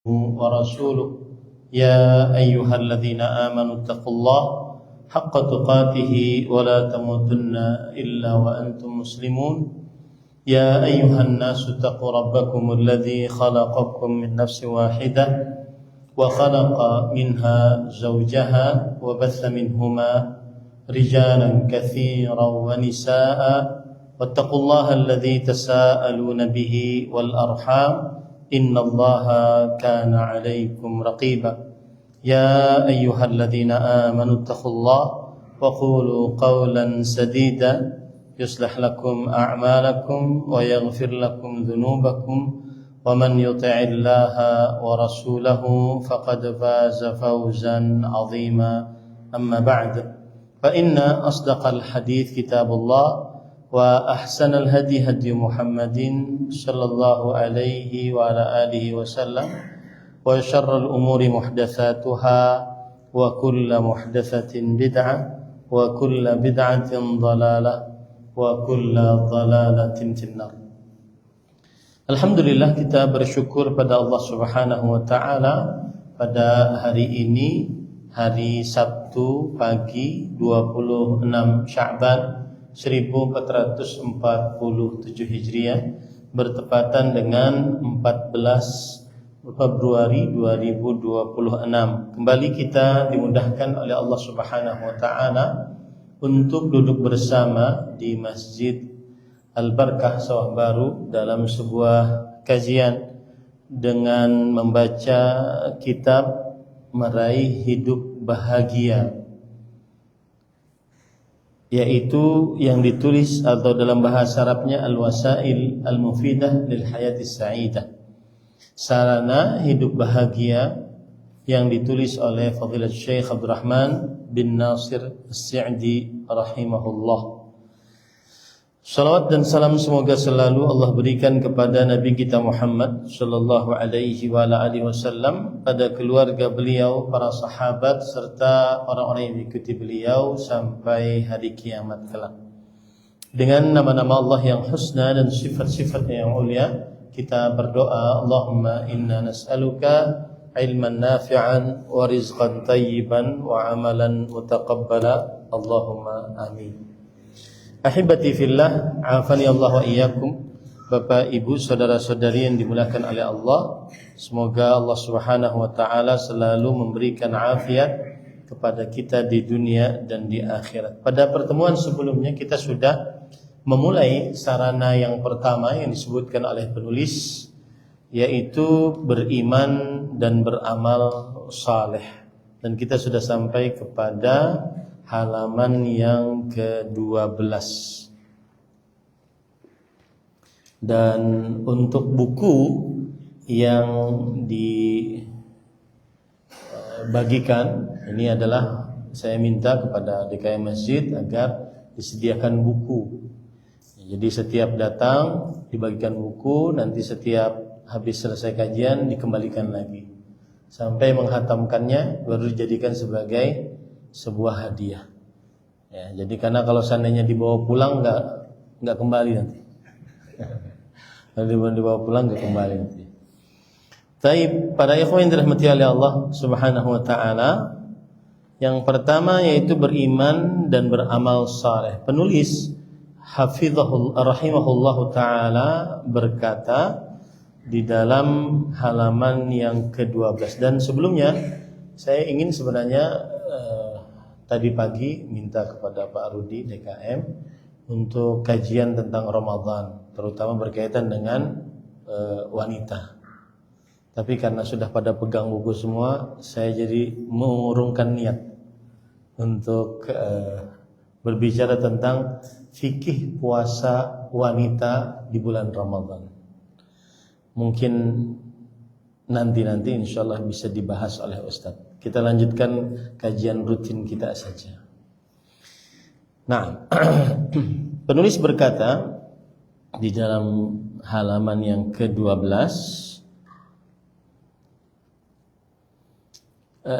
ورسوله يا أيها الذين آمنوا اتقوا الله حق تقاته ولا تموتن إلا وأنتم مسلمون يا أيها الناس اتقوا ربكم الذي خلقكم من نفس واحدة وخلق منها زوجها وبث منهما رجالا كثيرا ونساء واتقوا الله الذي تساءلون به والأرحام إن الله كان عليكم رقيبا يا أيها الذين آمنوا اتقوا الله وقولوا قولا سديدا يصلح لكم أعمالكم ويغفر لكم ذنوبكم ومن يطع الله ورسوله فقد فاز فوزا عظيما أما بعد فإن أصدق الحديث كتاب الله وأحسن الهدي هدي محمد صلى الله عليه وعلى آله وسلم وشر الأمور محدثاتها وكل محدثة بدعة وكل بدعة ضلالة وكل ضلالة في النار. Alhamdulillah, kita bersyukur pada Allah Subhanahu wa taala pada hari ini, hari Sabtu pagi 26 Sya'ban 1447 Hijriah, bertepatan dengan 14 Februari 2026. Kembali kita dimudahkan oleh Allah Subhanahu wa taala untuk duduk bersama di Masjid Al-Barkah Sawah Baru dalam sebuah kajian dengan membaca kitab Meraih Hidup Bahagia, yaitu yang ditulis atau dalam bahasa Arabnya Al-Wasail Al-Mufidah Lil Hayati Sa'idah, sarana hidup bahagia, yang ditulis oleh Fadilat Syekh Abdurrahman bin Nasir As-Sa'di rahimahullah. Salawat dan salam semoga selalu Allah berikan kepada Nabi kita Muhammad sallallahu alaihi wa alihi wasallam, pada keluarga beliau, para sahabat serta orang-orang yang mengikuti beliau sampai hari kiamat kelak. Dengan nama-nama Allah yang husna dan sifat-sifatnya yang mulia, kita berdoa, Allahumma inna nas'aluka ilman nafi'an wa rizqan tayyiban wa amalan mutaqabbala. Allahumma amin. Ahibati fillah, afani Allah wa iyyakum. Bapak, Ibu, saudara-saudari yang dimuliakan oleh Allah, semoga Allah Subhanahu wa taala selalu memberikan afiat kepada kita di dunia dan di akhirat. Pada pertemuan sebelumnya kita sudah memulai sarana yang pertama yang disebutkan oleh penulis, yaitu beriman dan beramal saleh. Dan kita sudah sampai kepada halaman yang ke-12. Dan untuk buku yang dibagikan ini adalah, saya minta kepada DKM Masjid agar disediakan buku. Jadi setiap datang dibagikan buku, nanti setiap habis selesai kajian dikembalikan lagi sampai menghatamkannya, baru dijadikan sebagai sebuah hadiah. Ya, jadi karena kalau seandainya dibawa pulang nggak kembali nanti. Kalau dibawa pulang nggak kembali nanti. Taib, para ikhwan yang dirahmati oleh Allah Subhanahu wa taala, yang pertama yaitu beriman dan beramal saleh. Penulis hafizahullah rahimahullahu taala berkata di dalam halaman yang ke-12, dan sebelumnya saya ingin sebenarnya tadi pagi minta kepada Pak Rudi DKM untuk kajian tentang Ramadan, terutama berkaitan dengan wanita. Tapi karena sudah pada pegang buku semua, saya jadi mengurungkan niat untuk berbicara tentang fikih puasa wanita di bulan Ramadan. Mungkin nanti insyaallah bisa dibahas oleh Ustadz. Kita lanjutkan kajian rutin kita saja. Nah, penulis berkata di dalam halaman yang ke-12,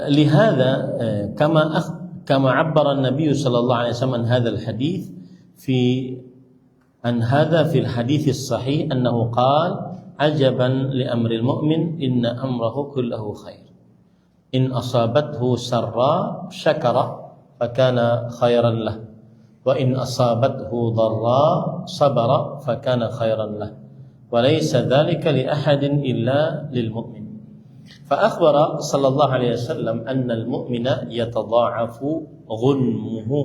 lihada kama abbara an-nabiy sallallahu alaihi wasallam an hadzal hadits fi an hadza fil hadits as-sahih annahu qala ajaban li amril mu'min inna amrahu kullahu khair. In asabathu sarra syakara fakana khairan lah. Wa in asabathu dharra sabara fakana khairan lah. Wa laysa dhalika li ahadin illa lil mu'min. Fa akhbara sallallahu alaihi wasallam anna al mu'mina yatadha'afu ghunmuhu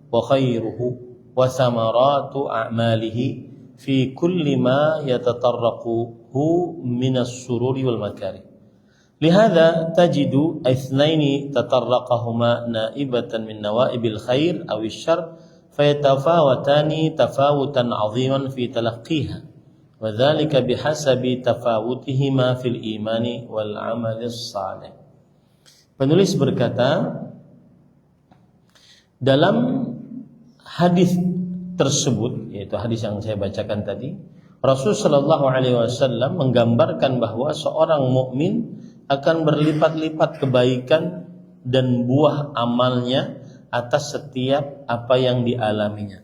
wa khairuhu wa thamaratu a'malihi fi kulli ma yatatarraquhu min as-sururi wal makarih. لهذا تجد اثنين تطرقهما نائبة من نوائب الخير أو الشر فيتفاوتان تفاوتا عظيما في تلقيها وذلك بحسب تفاوتهما في الإيمان والعمل الصالح. Penulis berkata, dalam hadis tersebut, yaitu hadis yang saya bacakan tadi, Rasul sallallahu alaihi wasallam menggambarkan bahwa seorang mukmin akan berlipat-lipat kebaikan dan buah amalnya atas setiap apa yang dialaminya.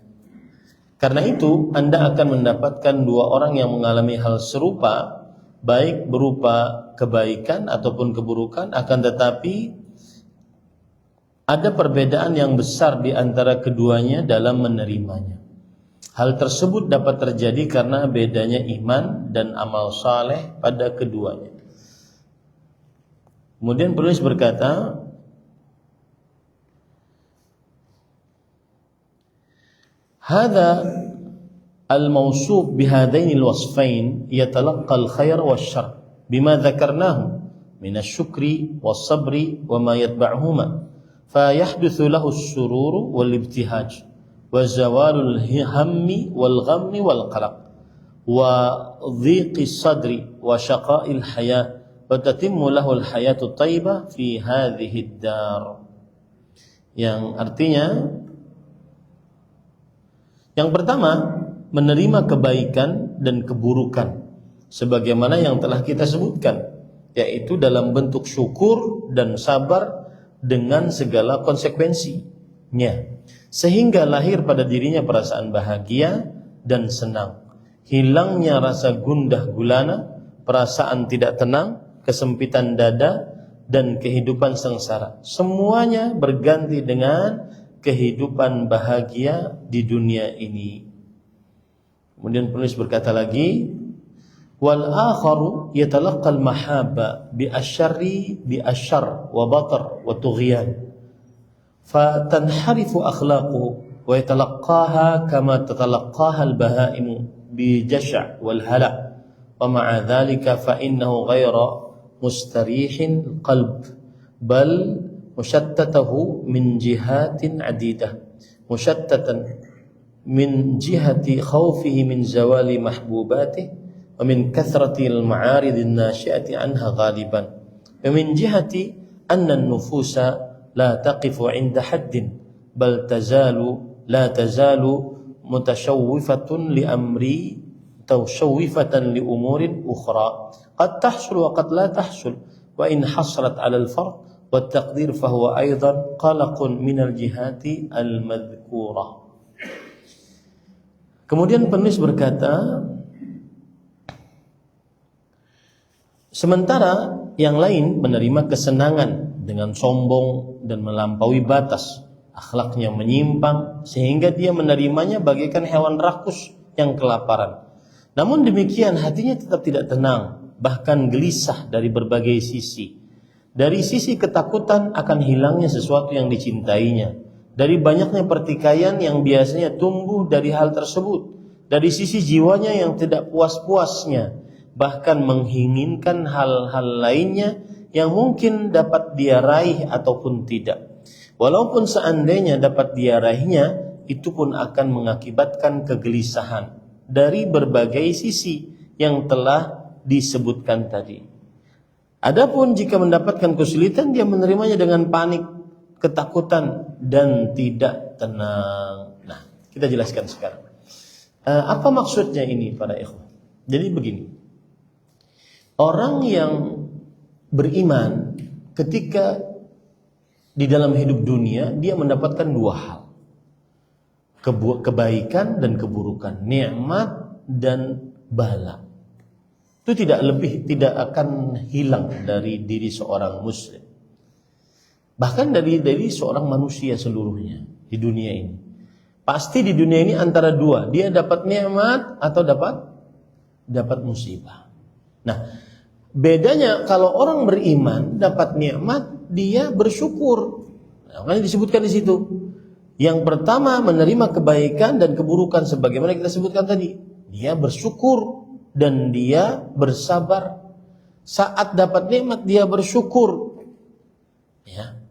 Karena itu, Anda akan mendapatkan dua orang yang mengalami hal serupa, baik berupa kebaikan ataupun keburukan, akan tetapi ada perbedaan yang besar di antara keduanya dalam menerimanya. Hal tersebut dapat terjadi karena bedanya iman dan amal saleh pada keduanya. Kemudian penulis berkata, hadza al-mawsuf bihadaini al-wasfain yatalaqqa al-khair wash-sharr bima dzakarnahu min asy-syukri was-sabri wa ma yatba'uhuma fa yahduthu lahu as-sururu wal-ibtihaj wa zawalul hammi wal-ghammi wal-qalaq wa dhiqis sadri wa syaqa'il haya wa tatimmu lahul hayatu thayyibah fi hadhihi ad-dar. Yang artinya, yang pertama, menerima kebaikan dan keburukan sebagaimana yang telah kita sebutkan, yaitu dalam bentuk syukur dan sabar dengan segala konsekuensinya, sehingga lahir pada dirinya perasaan bahagia dan senang, hilangnya rasa gundah gulana, perasaan tidak tenang, kesempitan dada, dan kehidupan sengsara. Semuanya berganti dengan kehidupan bahagia di dunia ini. Kemudian penulis berkata lagi, wal akharu yatalaqqal mahabba bi asyarri bi asyar wa batar wa tughyan fa tanharifu akhlaquhu wa yatalaqqaha kama tatalaqqaha al bahaimu bi jasha' wal hala wa ma'a dhalika fa innahu ghayra mustarihin qalb bal mushattatahu min jihatin adidah mushattatan min jihati khawfihi min zawali mahbubatih wa min kathratil ma'arid an-nashi'ati anha ghaliban wa min jihati anna an-nufusa la taqifu 'inda haddin bal la tazalu mutashawwifatun li amri tawshawwifatan li umurin ukhra qad tahsul wa qad la tahsul wa in hasrat 'ala al-fard wa at-taqdir fa huwa aidan qalaqun min al-jihati al-madhkurah. Kemudian penulis berkata, sementara yang lain menerima kesenangan dengan sombong dan melampaui batas, akhlaknya menyimpang sehingga dia menerimanya bagaikan hewan rakus yang kelaparan. Namun demikian hatinya tetap tidak tenang, bahkan gelisah dari berbagai sisi. Dari sisi ketakutan akan hilangnya sesuatu yang dicintainya, dari banyaknya pertikaian yang biasanya tumbuh dari hal tersebut, dari sisi jiwanya yang tidak puas-puasnya, bahkan menginginkan hal-hal lainnya yang mungkin dapat dia raih ataupun tidak. Walaupun seandainya dapat dia raihnya, itu pun akan mengakibatkan kegelisahan dari berbagai sisi yang telah disebutkan tadi. Adapun jika mendapatkan kesulitan, dia menerimanya dengan panik, ketakutan, dan tidak tenang. Nah, kita jelaskan sekarang. Apa maksudnya ini para ikhwan? Jadi begini, orang yang beriman ketika di dalam hidup dunia, dia mendapatkan dua hal, kebaikan dan keburukan, nikmat dan bala. itu tidak akan hilang dari diri seorang muslim. Bahkan dari seorang manusia seluruhnya di dunia ini. Pasti di dunia ini antara dua, dia dapat nikmat atau dapat musibah. Nah, bedanya kalau orang beriman dapat nikmat, dia bersyukur. Nah, makanya disebutkan di situ. Yang pertama, menerima kebaikan dan keburukan sebagaimana kita sebutkan tadi. Dia bersyukur dan dia bersabar. Saat dapat nikmat dia bersyukur. Ya.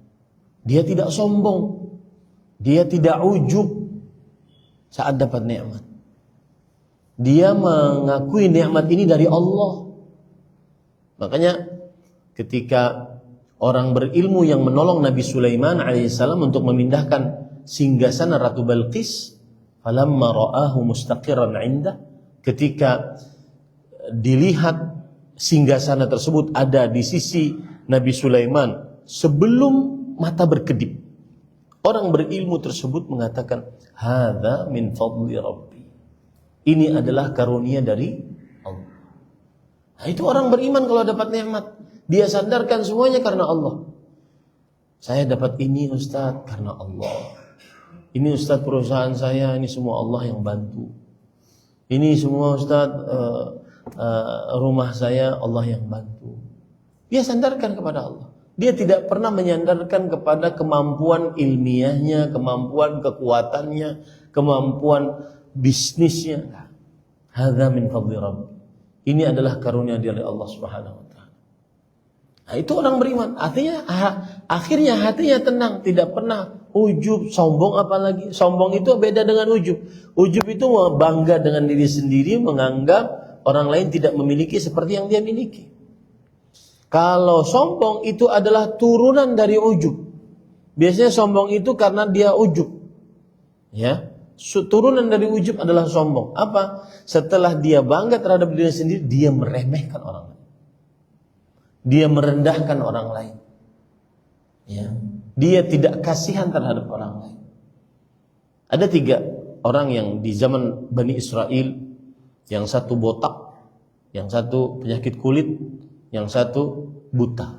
Dia tidak sombong. Dia tidak ujub saat dapat nikmat. Dia mengakui nikmat ini dari Allah. Makanya ketika orang berilmu yang menolong Nabi Sulaiman alaihissalam untuk memindahkan singgasana Ratu Balqis, falamma ra'ahu mustaqiran 'indah, ketika dilihat singgasana tersebut ada di sisi Nabi Sulaiman sebelum mata berkedip, orang berilmu tersebut mengatakan, hadza min fadli rabbi. Ini adalah karunia dari Allah. Nah, itu orang beriman kalau dapat nikmat, dia sandarkan semuanya karena Allah. Saya dapat ini Ustaz karena Allah. Ini Ustaz perusahaan saya, ini semua Allah yang bantu. Ini semua Ustaz rumah saya Allah yang bantu. Dia sandarkan kepada Allah. Dia tidak pernah menyandarkan kepada kemampuan ilmiahnya, kemampuan kekuatannya, kemampuan bisnisnya. Hadza min fadli rabbi. Ini adalah karunia dari Allah Subhanahu wa taala. Nah, itu orang beriman. Akhirnya hatinya tenang, tidak pernah ujub, sombong apalagi. Sombong itu beda dengan ujub. Ujub itu bangga dengan diri sendiri, menganggap orang lain tidak memiliki seperti yang dia miliki. Kalau sombong itu adalah turunan dari ujub. Biasanya sombong itu karena dia ujub. Ya, turunan dari ujub adalah sombong. Apa? Setelah dia bangga terhadap diri sendiri, dia meremehkan orang lain. Dia merendahkan orang lain. Ya, dia tidak kasihan terhadap orang lain. Ada 3 orang yang di zaman Bani Israel, yang satu botak, yang satu penyakit kulit, yang satu buta.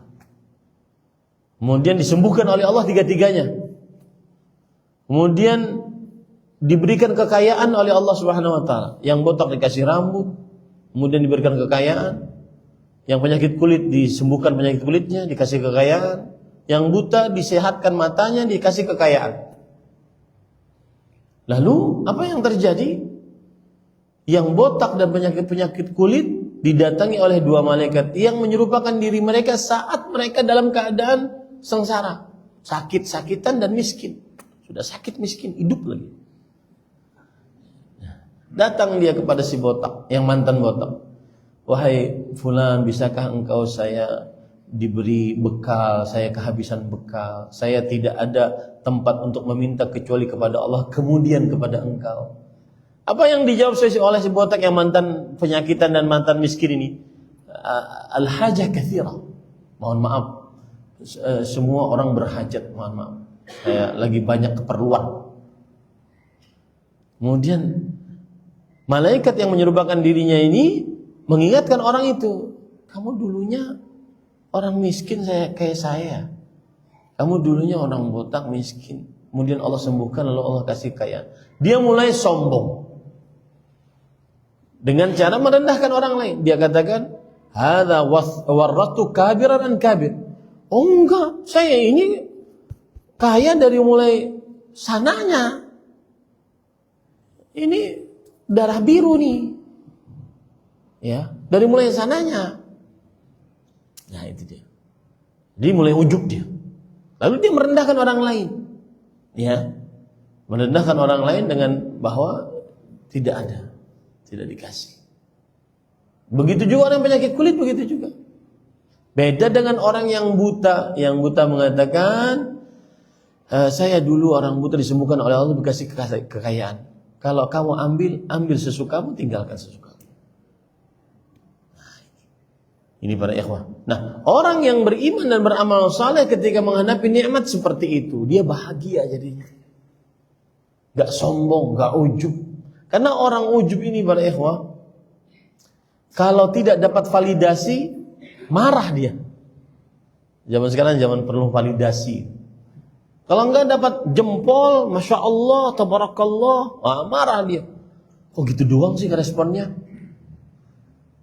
Kemudian disembuhkan oleh Allah 3-tiganya. Kemudian diberikan kekayaan oleh Allah Subhanahu wa taala. Yang botak dikasih rambut, kemudian diberikan kekayaan. Yang penyakit kulit disembuhkan penyakit kulitnya, dikasih kekayaan. Yang buta disehatkan matanya, dikasih kekayaan. Lalu apa yang terjadi? Yang botak dan penyakit kulit didatangi oleh 2 malaikat yang menyerupakan diri mereka saat mereka dalam keadaan sengsara, sakit-sakitan dan miskin. Sudah sakit miskin, hidup lagi. Datang dia kepada si botak, yang mantan botak. Wahai fulan, bisakah engkau saya diberi bekal, saya kehabisan bekal. Saya tidak ada tempat untuk meminta kecuali kepada Allah, kemudian kepada engkau. Apa yang dijawab oleh si botak yang mantan penyakitan dan mantan miskin ini? Al-hajah katsira. Mohon maaf, semua orang berhajat, mohon maaf. Saya lagi banyak keperluan. Kemudian malaikat yang menyerupakan dirinya ini mengingatkan orang itu, kamu dulunya orang miskin kayak saya. Kamu dulunya orang botak miskin. Kemudian Allah sembuhkan, lalu Allah kasih kaya. Dia mulai sombong dengan cara merendahkan orang lain. Dia katakan, hadza warratu kabiran an kabir. Oh enggak, saya ini kaya dari mulai sananya. Ini darah biru nih. Ya, dari mulai sananya. Nah, itu dia. Jadi mulai ujub dia. Lalu dia merendahkan orang lain. Ya. Merendahkan orang lain dengan bahwa tidak ada, tidak dikasih. Begitu juga orang penyakit kulit, begitu juga. Beda dengan orang yang buta. Yang buta mengatakan, saya dulu orang buta disembuhkan oleh Allah, dikasih kekayaan. Kalau kamu ambil sesukamu, tinggalkan sesukamu. Ini para ikhwah. Nah, orang yang beriman dan beramal saleh ketika menghadapi nikmat seperti itu, dia bahagia jadinya. Gak sombong, gak ujub. Karena orang ujub ini para ikhwah, Kalau tidak dapat validasi, marah dia. Zaman sekarang zaman perlu validasi. Kalau enggak dapat jempol, Masya Allah, Tabarakallah, marah dia. Kok gitu doang sih responnya?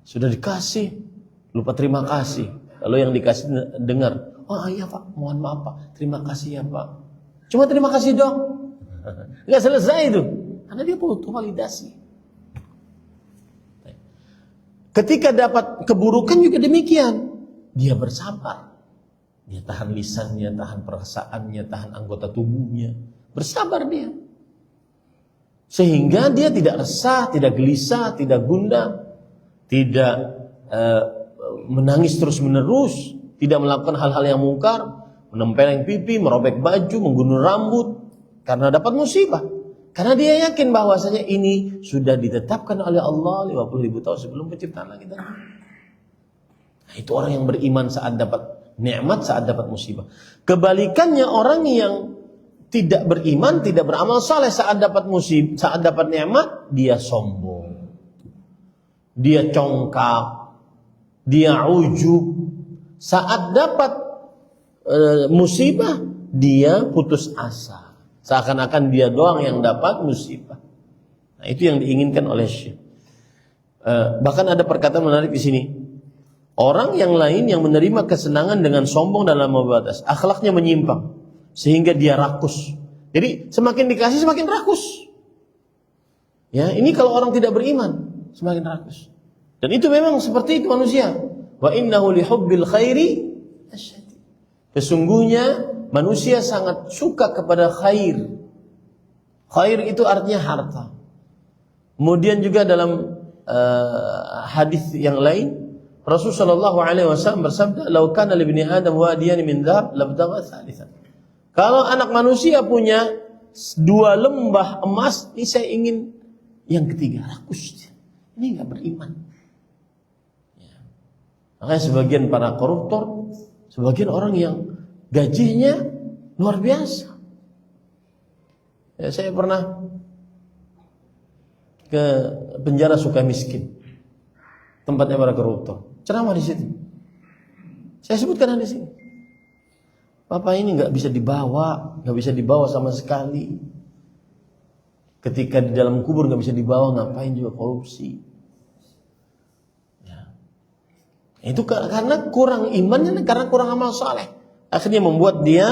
Sudah dikasih, lupa terima kasih. Lalu yang dikasih dengar, oh iya Pak, mohon maaf Pak, terima kasih ya Pak. Cuma terima kasih dong. Enggak selesai itu. Karena dia butuh validasi. Ketika dapat keburukan juga demikian. Dia bersabar. Dia tahan lisannya, tahan perasaannya, tahan anggota tubuhnya. Bersabar dia. Sehingga dia tidak resah, tidak gelisah, tidak gundah, tidak menangis terus menerus, tidak melakukan hal-hal yang mungkar, menempeleng pipi, merobek baju, menggunung rambut karena dapat musibah. Karena dia yakin bahwasanya ini sudah ditetapkan oleh Allah 50.000 tahun sebelum penciptaan langit dan bumi. Nah, itu orang yang beriman saat dapat nikmat, saat dapat musibah. Kebalikannya orang yang tidak beriman, tidak beramal saleh saat dapat musibah, saat dapat nikmat, dia sombong. Dia congkak, dia ujub. Saat dapat musibah, dia putus asa. Seakan-akan dia doang yang dapat musibah. Nah, itu yang diinginkan oleh Syekh. Bahkan ada perkataan menarik di sini. Orang yang lain yang menerima kesenangan dengan sombong dan lama batas, akhlaknya menyimpang sehingga dia rakus. Jadi semakin dikasih semakin rakus. Ya, ini kalau orang tidak beriman semakin rakus. Dan itu memang seperti itu manusia. Wa innahu lihubbil khairi asyadid. Sesungguhnya manusia sangat suka kepada khair. Khair itu artinya harta. Kemudian juga dalam hadis yang lain, Rasulullah SAW bersabda, "Lau kana li bani Adam wadiyan min dhahab labtagha thalithan." Kalau anak manusia punya 2 lembah emas, ini saya ingin yang ketiga, rakus. Ini enggak beriman. Ya. Makanya sebagian para koruptor, sebagian orang yang gajinya luar biasa. Ya, saya pernah ke penjara Sukamiskin, tempatnya para koruptor. Ceramah di situ. Saya sebutkan di sini. Bapak ini nggak bisa dibawa sama sekali. Ketika di dalam kubur nggak bisa dibawa, ngapain juga korupsi. Ya. Itu karena kurang imannya, karena kurang amal saleh. Akhirnya membuat dia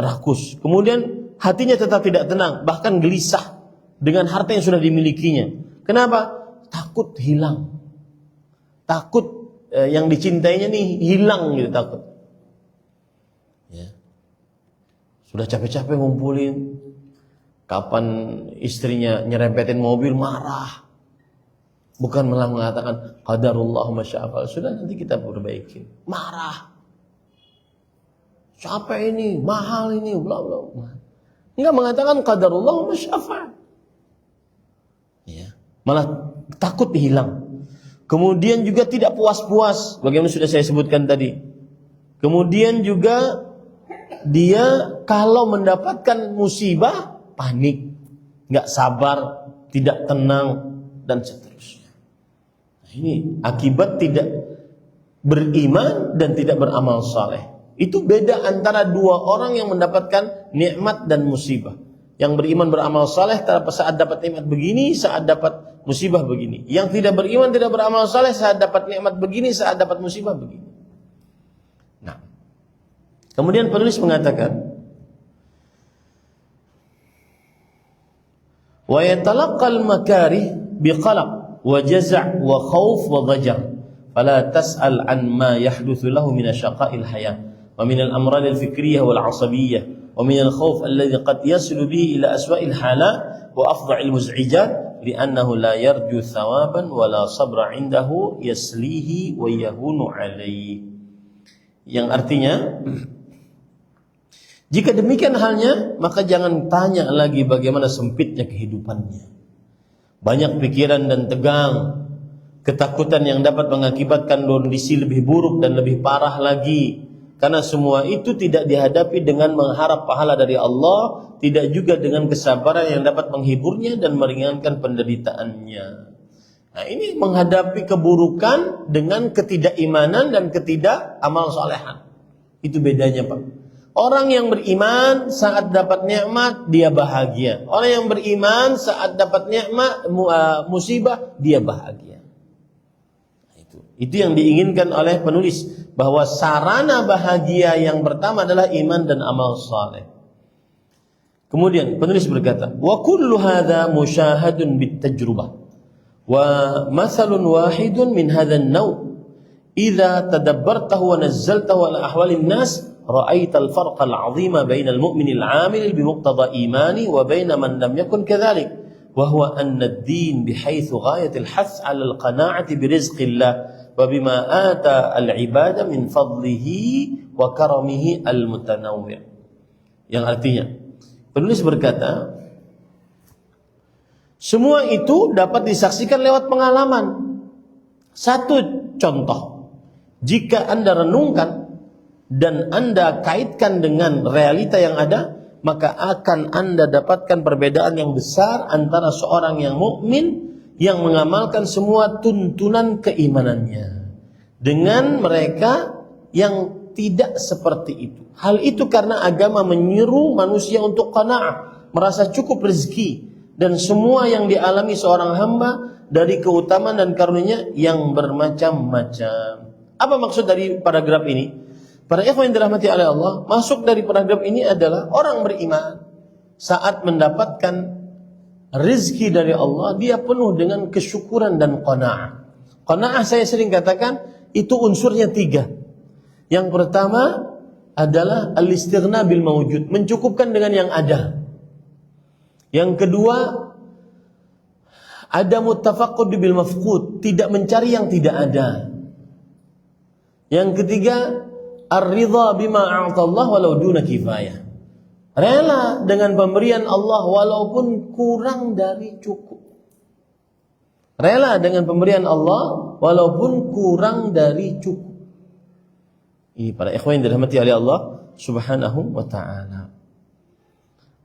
rakus. Kemudian hatinya tetap tidak tenang, bahkan gelisah dengan harta yang sudah dimilikinya. Kenapa? Takut hilang. Takut yang dicintainya nih hilang gitu, takut. Ya. Sudah capek-capek ngumpulin, kapan istrinya nyerempetin mobil marah. Bukan malah mengatakan qadarullah masya'afal, sudah nanti kita perbaikin. Marah. Siapa ini? Mahal ini, bla bla bla. Enggak mengatakan qadarullah masya'afal. Ya. Malah takut hilang. Kemudian juga tidak puas-puas, bagaimana sudah saya sebutkan tadi. Kemudian juga dia kalau mendapatkan musibah panik, nggak sabar, tidak tenang dan seterusnya. Nah, ini akibat tidak beriman dan tidak beramal saleh. Itu beda antara 2 orang yang mendapatkan nikmat dan musibah. Yang beriman beramal saleh saat dapat nikmat begini, saat dapat musibah begini. Yang tidak beriman tidak beramal saleh saat dapat nikmat begini, saat dapat musibah begini. Nah, kemudian penulis mengatakan, wa yatalaqqal makarih biqalaq wa jaz' wa khauf wa dhajar fala tas'al an ma yahduthu lahu min asyaqa'il hayah wa min al-amrad al-fikriyah wal 'asabiyyah wa min al-khauf alladhi qad yasilu bihi ila aswa'il halat wa afdha'il muz'ijat li'annahu la yarju thawaban wa la sabra 'indahu yaslihi wa yahunu 'alaihi. Yang artinya, jika demikian halnya, maka jangan tanya lagi bagaimana sempitnya kehidupannya. Banyak pikiran dan tegang, ketakutan yang dapat mengakibatkan kondisi lebih buruk dan lebih parah lagi. Karena semua itu tidak dihadapi dengan mengharap pahala dari Allah, tidak juga dengan kesabaran yang dapat menghiburnya dan meringankan penderitaannya. Nah, ini menghadapi keburukan dengan ketidakimanan dan amal solehan. Itu bedanya, Pak. Orang yang beriman saat dapat nikmat dia bahagia. Orang yang beriman saat dapat nikmat musibah dia bahagia. Itu yang diinginkan oleh penulis, bahwa sarana bahagia yang pertama adalah iman dan amal saleh. Kemudian penulis berkata, wa kullu hadza musyahadun bit tajrubah wa mathalun wahidun min hadzal naw' idza tadabbartahu wa nazzaltahu ala ahwalin nas ra'aital farqal 'azima bainal mu'minil 'amil bimuqtada imani wa bain man lam yakun kadzalik wa huwa anna ad-din bihaitsu ghayatil hath 'ala al-qana'ati birizqillah wa bima ata al-'ibada min fadlihi wa karamihi al-mutanawwi'. Yang artinya, penulis berkata, semua itu dapat disaksikan lewat pengalaman. Satu contoh, jika Anda renungkan dan Anda kaitkan dengan realita yang ada, maka akan Anda dapatkan perbedaan yang besar antara seorang yang mukmin yang mengamalkan semua tuntunan keimanannya dengan mereka yang tidak seperti itu. Hal itu karena agama menyeru manusia untuk qanaah, merasa cukup rezeki dan semua yang dialami seorang hamba dari keutamaan dan karunia yang bermacam-macam. Apa maksud dari paragraf ini? Para ikhwan yang dirahmati oleh Allah, masuk dari paragraf ini adalah orang beriman saat mendapatkan rezeki dari Allah, dia penuh dengan kesyukuran dan qanaah. Qanaah saya sering katakan itu unsurnya 3. Yang pertama adalah al-istighna bil mawjud, mencukupkan dengan yang ada. Yang kedua, ada mutafaqqud bil mafqud, tidak mencari yang tidak ada. Yang ketiga, ar-ridha bima a'ta Allah walau duna kifayah. Rela dengan pemberian Allah walaupun kurang dari cukup. Rela dengan pemberian Allah walaupun kurang dari cukup. Ini para ikhwan yang dirahmati oleh Allah Subhanahu wa ta'ala.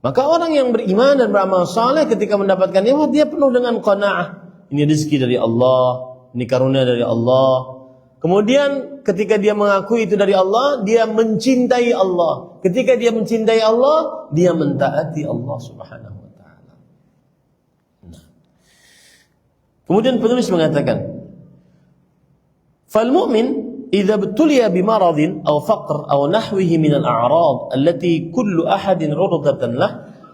Maka orang yang beriman dan beramal saleh ketika mendapatkan nikmat, dia penuh dengan qanaah. Ini rezeki dari Allah, ini karunia dari Allah. Kemudian ketika dia mengakui itu dari Allah, dia mencintai Allah. Ketika dia mencintai Allah, dia mentaati Allah Subhanahu wa ta'ala. Nah. Kemudian penulis mengatakan, fal mu'min إذا ابتلي بمرض أو فقر أو نحوه من الأعراض التي كل أحد عرضة له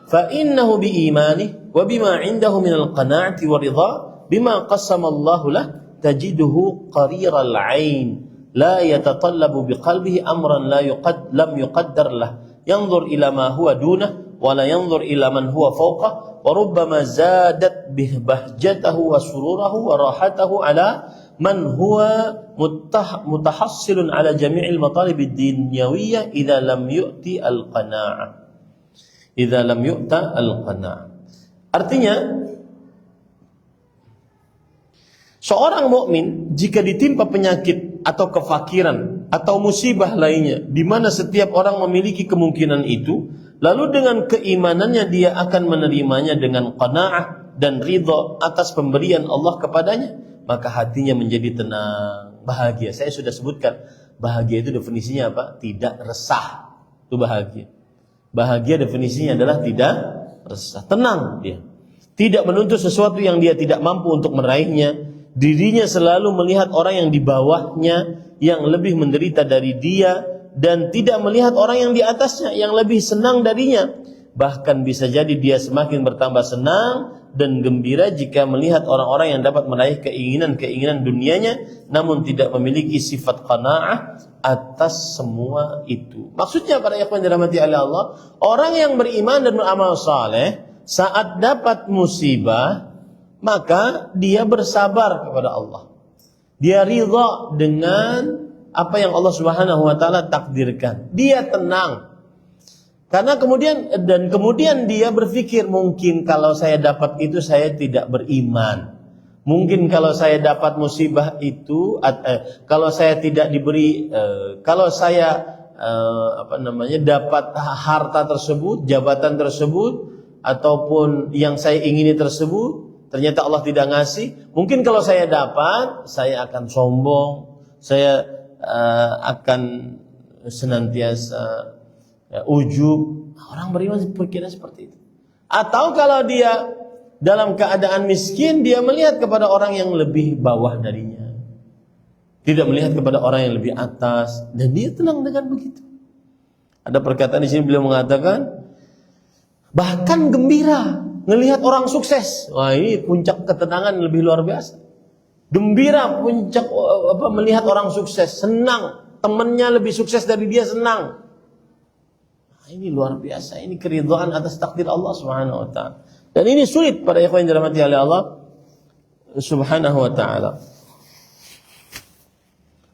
فإنه بإيمانه وبما عنده من القناعة والرضا بما قسم الله له تجده قرير العين لا يتطلب بقلبه أمرا لم يقدر له ينظر إلى ما هو دونه ولا ينظر إلى من هو فوقه وربما زادت بهجته وسروره وراحته على من هو متحصل على جميع المطالب الدنيوية إذا لم يؤتي القناعة. Artinya, seorang mukmin jika ditimpa penyakit atau kefakiran atau musibah lainnya, di mana setiap orang memiliki kemungkinan itu, lalu dengan keimanannya dia akan menerimanya dengan qanaah dan ridha atas pemberian Allah kepadanya, maka hatinya menjadi tenang, bahagia. Saya sudah sebutkan, bahagia itu definisinya apa? Tidak resah. Itu bahagia. Bahagia definisinya adalah tidak resah, tenang dia. Tidak menuntut sesuatu yang dia tidak mampu untuk meraihnya. Dirinya selalu melihat orang yang di bawahnya yang lebih menderita dari dia, dan tidak melihat orang yang di atasnya yang lebih senang darinya. Bahkan bisa jadi dia semakin bertambah senang dan gembira jika melihat orang-orang yang dapat meraih keinginan-keinginan dunianya namun tidak memiliki sifat qanaah atas semua itu. Maksudnya para ikhwan dirahmati oleh Allah, orang yang beriman dan beramal saleh saat dapat musibah maka dia bersabar kepada Allah. Dia ridha dengan apa yang Allah Subhanahu wa taala takdirkan. Dia tenang. Karena kemudian dia berpikir, mungkin kalau saya dapat itu saya tidak beriman. Mungkin kalau saya dapat musibah itu, kalau saya tidak diberi, kalau saya dapat harta tersebut, jabatan tersebut, ataupun yang saya ingini tersebut, ternyata Allah tidak ngasih. Mungkin kalau saya dapat, saya akan sombong, saya akan senantiasa ujub. Orang beriman pikirnya seperti itu. Atau kalau dia dalam keadaan miskin, dia melihat kepada orang yang lebih bawah darinya, tidak melihat kepada orang yang lebih atas, dan dia tenang dengan begitu. Ada perkataan di sini beliau mengatakan, bahkan gembira melihat orang sukses. Wah, ini puncak ketenangan lebih luar biasa. Gembira puncak melihat orang sukses, senang temannya lebih sukses dari dia, senang. Nah, ini luar biasa. Ini keridhaan atas takdir Allah Subhanahu wa taala. Dan ini sulit pada ikhwan yang dirahmati oleh Allah Subhanahu wa taala.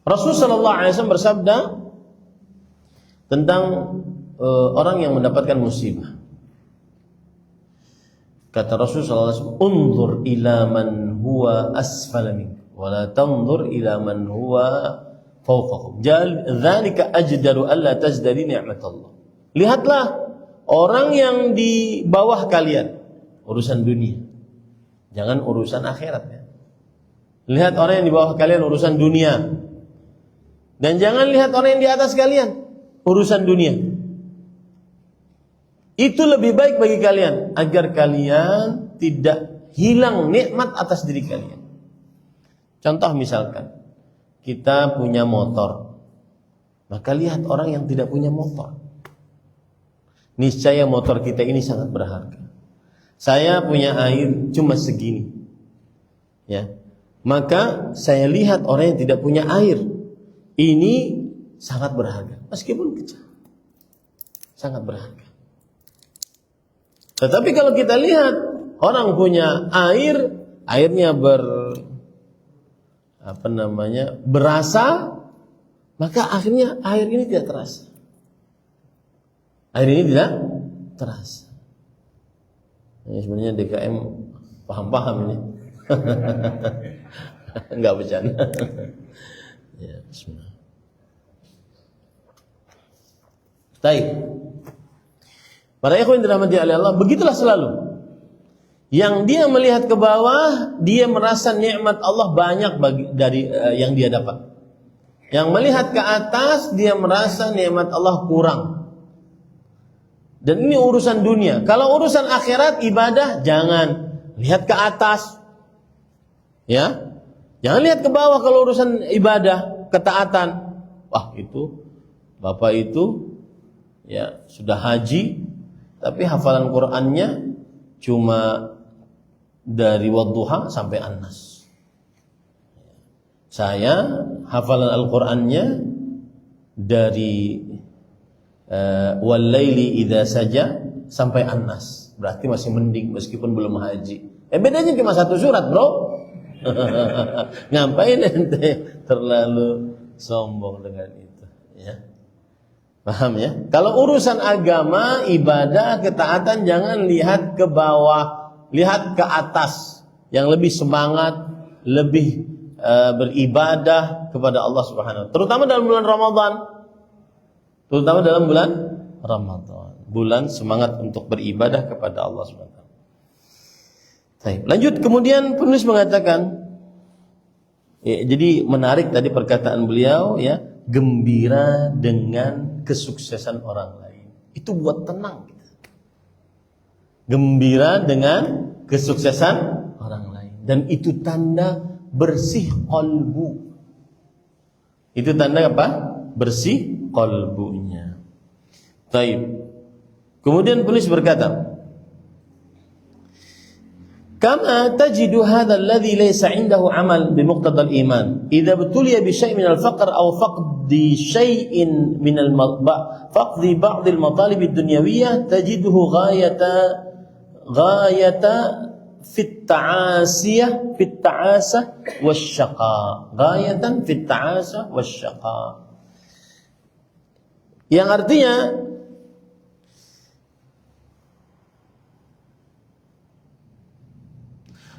Rasul sallallahu alaihi wasallam bersabda tentang orang yang mendapatkan musibah. Kata Rasul sallallahu alaihi wasallam, "Unzur ila man huwa asfala mink, wa la tanzur ila man huwa fawqakum. Dzalika ajdaru alla tazdari ni'matallah." Lihatlah orang yang di bawah kalian, urusan dunia. Jangan urusan akhirat ya. Lihat orang yang di bawah kalian, urusan dunia. Dan jangan lihat orang yang di atas kalian, urusan dunia. Itu lebih baik bagi kalian agar kalian tidak hilang nikmat atas diri kalian. Contoh misalkan kita punya motor, maka lihat orang yang tidak punya motor. Niscaya motor kita ini sangat berharga. Saya punya air cuma segini, ya. Maka saya lihat orang yang tidak punya air, ini sangat berharga, meskipun kecil, sangat berharga. Tetapi kalau kita lihat orang punya air, airnya berasa, maka akhirnya air ini tidak terasa. Air ini tidak terasa. Ini sebenarnya DKM paham-paham ini. Enggak bercanda. Ya, bismillah. Baik. Para ikhwan dirahmati oleh Allah, begitulah selalu. Yang dia melihat ke bawah, dia merasa nikmat Allah banyak dari yang dia dapat. Yang melihat ke atas, dia merasa nikmat Allah kurang. Dan ini urusan dunia. Kalau urusan akhirat, ibadah, jangan lihat ke atas. Ya. Jangan lihat ke bawah kalau urusan ibadah, ketaatan. Wah, itu bapak itu ya sudah haji, tapi hafalan Qur'annya cuma dari wadduha sampai An-Nas. Saya hafalan Al-Qur'annya dari wal-laili idza saja sampai An-Nas. Berarti masih mending meskipun belum haji. Bedanya cuma satu surat, bro. Ngapain ente terlalu sombong dengan itu, ya? Paham ya? Kalau urusan agama, ibadah, ketaatan, jangan lihat ke bawah, lihat ke atas. Yang lebih semangat, lebih beribadah kepada Allah Subhanahu wa taala. Terutama dalam bulan Ramadan. Terutama dalam bulan Ramadan. Bulan semangat untuk beribadah kepada Allah Subhanahu wa taala. Baik, lanjut kemudian penulis mengatakan, ya, jadi menarik tadi perkataan beliau ya, gembira dengan kesuksesan orang lain. Itu buat tenang kita. Gembira dengan kesuksesan orang lain, dan itu tanda bersih qalbu. Itu tanda apa? Bersih qalbunya. Baik. Kemudian penulis berkata, كما تجد هذا الذي ليس عنده عمل بمقتضى الإيمان إذا ابتلي بشيء من الفقر أو فقد شيء من فقد بعض المطالب الدنيوية تجده غاية في التعاسة والشقاء غاية في التعاسة والشقاء, yang artinya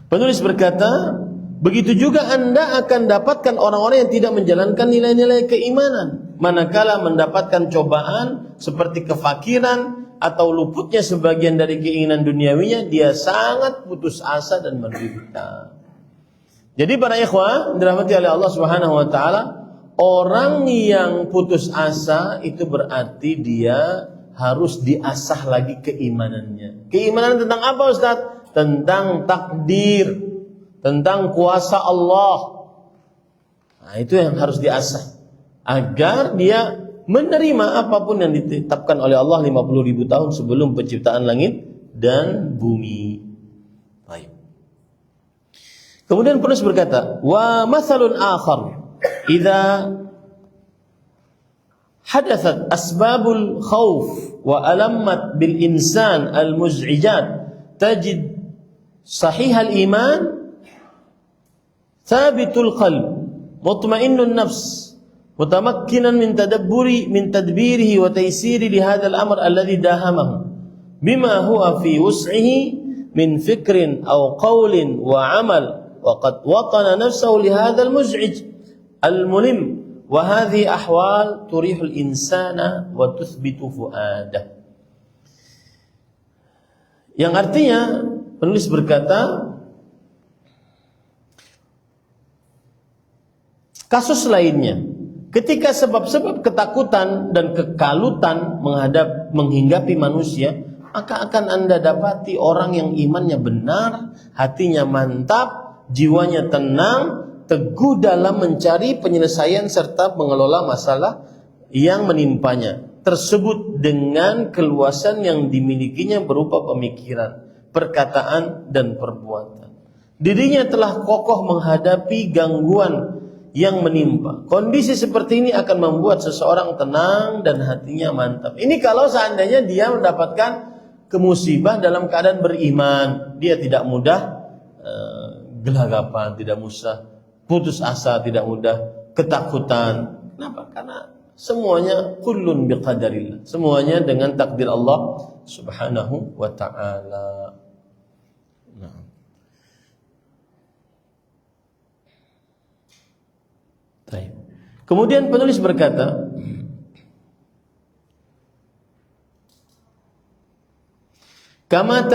penulis berkata, begitu juga Anda akan dapatkan orang-orang yang tidak menjalankan nilai-nilai keimanan. Manakala mendapatkan cobaan seperti kefakiran atau luputnya sebagian dari keinginan duniawinya, dia sangat putus asa dan menderita. Jadi para ikhwah dirahmati oleh Allah Subhanahu wa taala, orang yang putus asa itu berarti dia harus diasah lagi keimanannya. Keimanan tentang apa, Ustaz? Tentang takdir, tentang kuasa Allah. Nah, itu yang harus diasah agar dia menerima apapun yang ditetapkan oleh Allah 50.000 tahun sebelum penciptaan langit dan bumi. Baik. Kemudian penulis berkata, wa mathalun akhar idza hadathat asbabul khauf wa alammat bil insan al muz'ijat tajid sahih al iman thabitul qalb mutmainnun nafs متمكنا من تدبيره وتيسيره لهذا الأمر الذي داهمه بما هو في وسعه من فكر أو قول وعمل وقد وطن نفسه لهذا المزعج الملم وهذه أحوال تريح الإنسان وتثبت فؤاده. Yang artinya penulis berkata, kasus lainnya ketika sebab-sebab ketakutan dan kekalutan menghinggapi manusia, maka akan Anda dapati orang yang imannya benar, hatinya mantap, jiwanya tenang, teguh dalam mencari penyelesaian serta mengelola masalah yang menimpanya, tersebut dengan keluasan yang dimilikinya berupa pemikiran, perkataan, dan perbuatan. Dirinya telah kokoh menghadapi gangguan yang menimpa. Kondisi seperti ini akan membuat seseorang tenang dan hatinya mantap. Ini kalau seandainya dia mendapatkan kemusibah dalam keadaan beriman, dia tidak mudah gelagapan, tidak mudah putus asa, tidak mudah ketakutan. Kenapa? Karena semuanya kullun biqadarillah. Semuanya dengan takdir Allah Subhanahu wa taala. Nah. Kemudian penulis berkata, kama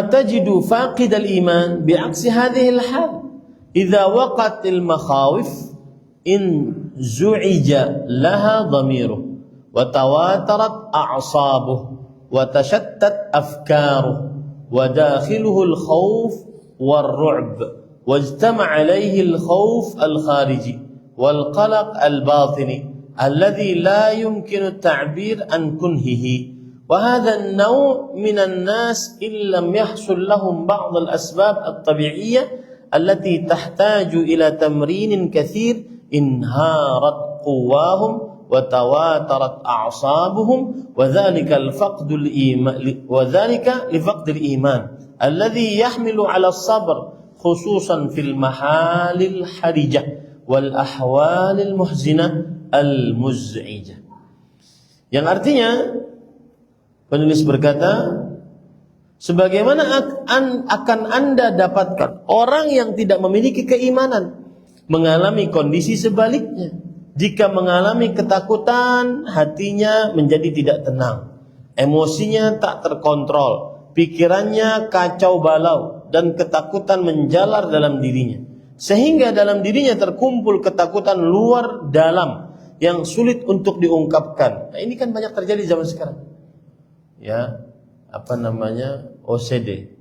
tajidu faqid al-iman bi'aksi hadhihi al-hal idza waqat al-makhawif in zu'ija laha dhamiruh wa tawatarat a'sabuh wa tashattat afkaruh wa dakhiluhu al-khawf war-ru'b واجتمع عليه الخوف الخارجي والقلق الباطني الذي لا يمكن التعبير عن كنهه وهذا النوع من الناس إن لم يحصل لهم بعض الأسباب الطبيعية التي تحتاج إلى تمرين كثير انهارت قواهم وتواترت أعصابهم وذلك لفقد الإيمان الذي يحمل على الصبر khususan fil mahalil harijah wal ahwalil muhzinah al muz'ijah. Yang artinya penulis berkata, sebagaimana akan Anda dapatkan orang yang tidak memiliki keimanan mengalami kondisi sebaliknya. Jika mengalami ketakutan, hatinya menjadi tidak tenang, emosinya tak terkontrol, pikirannya kacau balau, dan ketakutan menjalar dalam dirinya, sehingga dalam dirinya terkumpul ketakutan luar dalam yang sulit untuk diungkapkan. Nah, ini kan banyak terjadi zaman sekarang. Ya, apa namanya? OCD.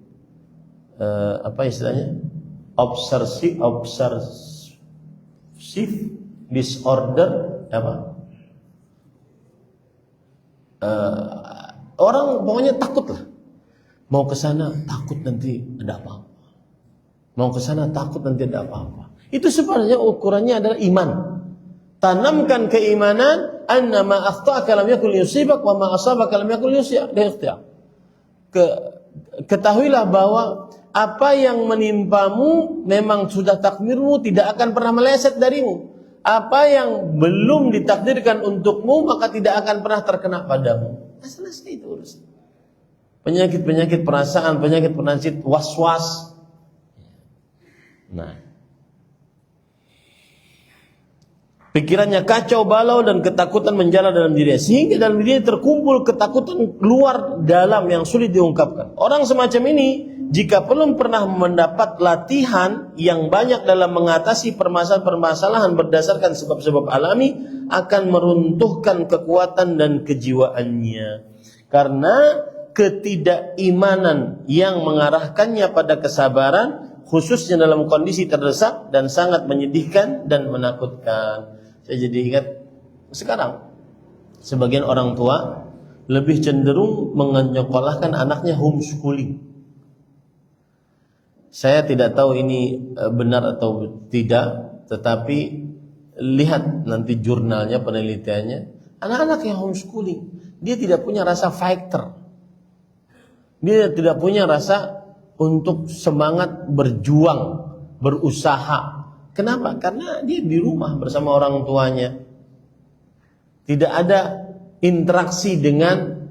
Apa istilahnya? Obsessive disorder apa? Orang pokoknya takut lah. Mau ke sana takut nanti ada apa-apa. Mau ke sana takut nanti ada apa-apa. Itu sebenarnya ukurannya adalah iman. Tanamkan keimanan, anna ma akhta'aka lam yakul yusibak wa ma asabaka lam yakul yukhti'ak. Ketahuilah bahwa apa yang menimpamu memang sudah takdirmu, tidak akan pernah meleset darimu. Apa yang belum ditakdirkan untukmu maka tidak akan pernah terkena padamu. Nah, selesai itu urusan. Penyakit perasaan, penyakit was-was. Nah, Pikirannya kacau balau dan ketakutan menjala dalam dirinya, sehingga dalam dirinya terkumpul ketakutan luar dalam yang sulit diungkapkan. Orang semacam ini jika belum pernah mendapat latihan yang banyak dalam mengatasi permasalahan-permasalahan berdasarkan sebab-sebab alami, akan meruntuhkan kekuatan dan kejiwaannya. Karena ketidakimanan yang mengarahkannya pada kesabaran, khususnya dalam kondisi terdesak dan sangat menyedihkan dan menakutkan. Saya jadi ingat sekarang sebagian orang tua lebih cenderung menyekolahkan anaknya homeschooling. Saya tidak tahu ini benar atau tidak, tetapi lihat nanti jurnalnya, penelitiannya, anak-anak yang homeschooling, dia tidak punya rasa fighter. Dia tidak punya rasa untuk semangat berjuang, berusaha. Kenapa? Karena dia di rumah bersama orang tuanya. Tidak ada interaksi dengan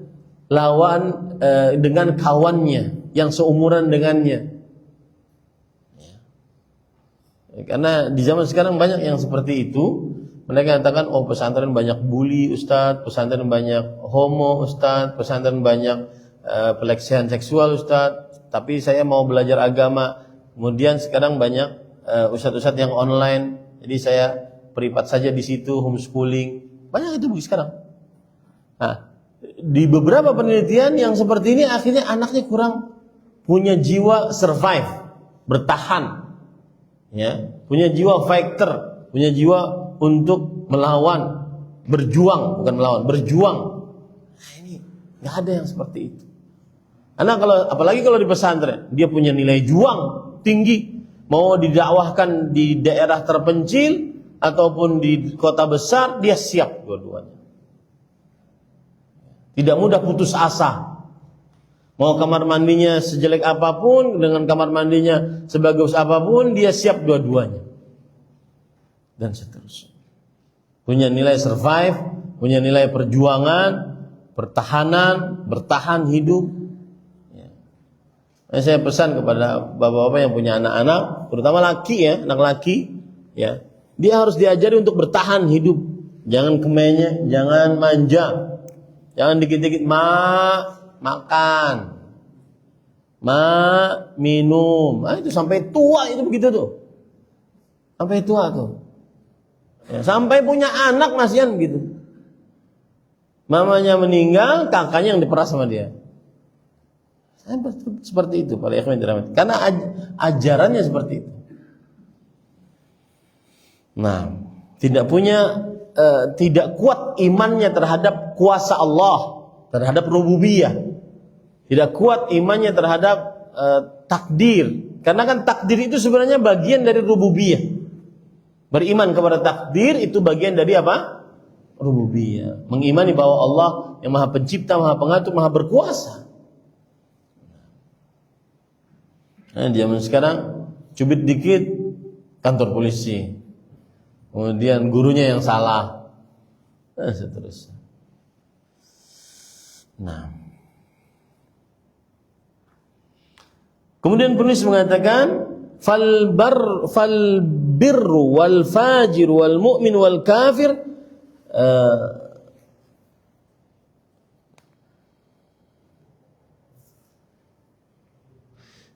dengan kawannya yang seumuran dengannya. Karena di zaman sekarang banyak yang seperti itu. Mereka katakan, oh pesantren banyak bully Ustadz, pesantren banyak homo Ustadz, pesantren banyak pelecehan seksual Ustadz, tapi saya mau belajar agama. Kemudian sekarang banyak ustadz-ustadz yang online, jadi saya privat saja di situ, homeschooling. Banyak itu sekarang. Nah, di beberapa penelitian yang seperti ini akhirnya anaknya kurang punya jiwa survive, bertahan, ya, punya jiwa fighter, punya jiwa untuk melawan, berjuang, bukan melawan, berjuang. Nah, ini nggak ada yang seperti itu. Anak apalagi kalau di pesantren, dia punya nilai juang tinggi. Mau didakwahkan di daerah terpencil ataupun di kota besar, dia siap dua-duanya. Tidak mudah putus asa. Mau kamar mandinya sejelek apapun, dengan kamar mandinya sebagus apapun, dia siap dua-duanya. Dan seterusnya. Punya nilai survive, punya nilai perjuangan, pertahanan, bertahan hidup. Saya pesan kepada bapak-bapak yang punya anak-anak, terutama laki ya, anak laki, ya, dia harus diajari untuk bertahan hidup. Jangan kemenye, jangan manja, jangan dikit-dikit makan, minum. Nah, itu sampai tua itu begitu tuh, sampai tua tuh, ya, sampai punya anak masihan begitu. Mamanya meninggal, kakaknya yang diperas sama dia. Seperti itu para ikhwan dirahmati. Karena ajarannya seperti itu. Nah, tidak kuat imannya terhadap kuasa Allah, terhadap rububiyah. Tidak kuat imannya terhadap takdir. Karena kan takdir itu sebenarnya bagian dari rububiyah. Beriman kepada takdir itu bagian dari apa? Rububiyah. Mengimani bahwa Allah yang Maha Pencipta, Maha Pengatur, Maha Berkuasa. Nah, zaman sekarang cubit dikit kantor polisi, kemudian gurunya yang salah, dan seterusnya. Nah, kemudian penulis mengatakan fal birru wal fajir wal mu'min wal kafir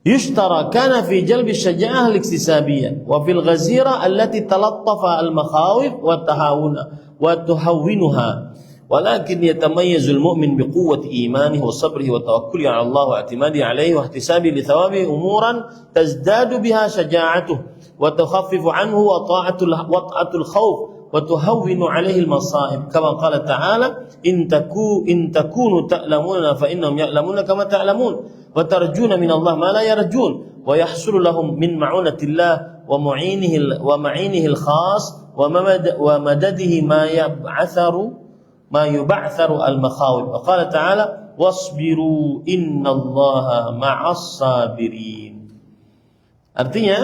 يشتركان في جلب الشجاعة الاكتسابية وفي الغزيرة التي تلطف المخاوف وتهونها ولكن يتميز المؤمن بقوة إيمانه وصبره وتوكله على الله واعتماده عليه واحتسابه لثوابه أمورا تزداد بها شجاعته وتخفف عنه وطأة الخوف وتهون عليه المصائب كما قال تعالى إن تكونوا تألمون فإنهم يألمون كما تعلمون وترجون من الله ما لا يرجون ويحصل لهم من معونة الله ومعينه الخاص ومدده ما يبعثر المخاوف وقال تعالى واصبروا إن الله مع الصابرين. Artinya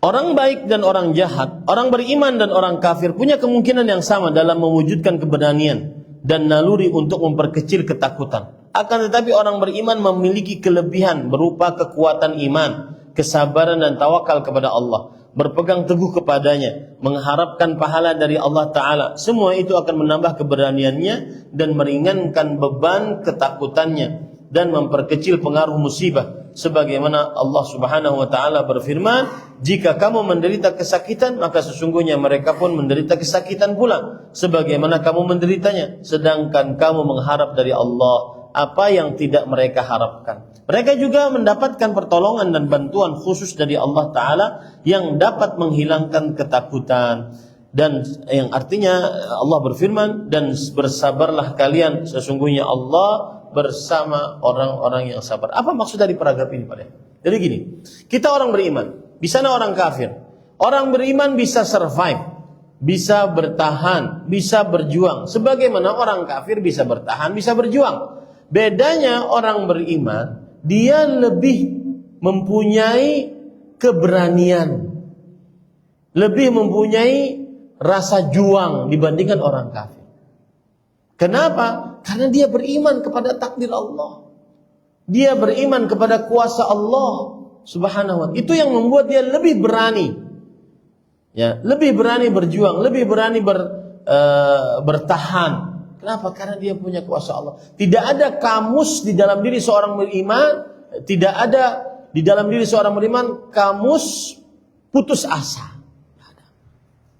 orang baik dan orang jahat, orang beriman dan orang kafir punya kemungkinan yang sama dalam mewujudkan keberanian dan naluri untuk memperkecil ketakutan. Akan tetapi orang beriman memiliki kelebihan berupa kekuatan iman, kesabaran dan tawakal kepada Allah, berpegang teguh kepadanya, mengharapkan pahala dari Allah Ta'ala. Semua itu akan menambah keberaniannya dan meringankan beban ketakutannya dan memperkecil pengaruh musibah. Sebagaimana Allah Subhanahu wa Ta'ala berfirman, jika kamu menderita kesakitan, maka sesungguhnya mereka pun menderita kesakitan pula sebagaimana kamu menderitanya, sedangkan kamu mengharap dari Allah apa yang tidak mereka harapkan. Mereka juga mendapatkan pertolongan dan bantuan khusus dari Allah Ta'ala yang dapat menghilangkan ketakutan. Dan yang artinya Allah berfirman, dan bersabarlah kalian, sesungguhnya Allah bersama orang-orang yang sabar. Apa maksud dari paragraf ini, Pak? Jadi gini, kita orang beriman, di sana orang kafir. Orang beriman bisa survive, bisa bertahan, bisa berjuang. Sebagaimana orang kafir bisa bertahan, bisa berjuang. Bedanya orang beriman, dia lebih mempunyai keberanian, lebih mempunyai rasa juang dibandingkan orang kafir. Kenapa? Karena dia beriman kepada takdir Allah. Dia beriman kepada kuasa Allah Subhanahu wa Ta'ala. Itu yang membuat dia lebih berani. Ya, lebih berani berjuang, lebih berani bertahan. Kenapa? Karena dia punya kuasa Allah. Tidak ada kamus di dalam diri seorang beriman, tidak ada di dalam diri seorang beriman kamus putus asa.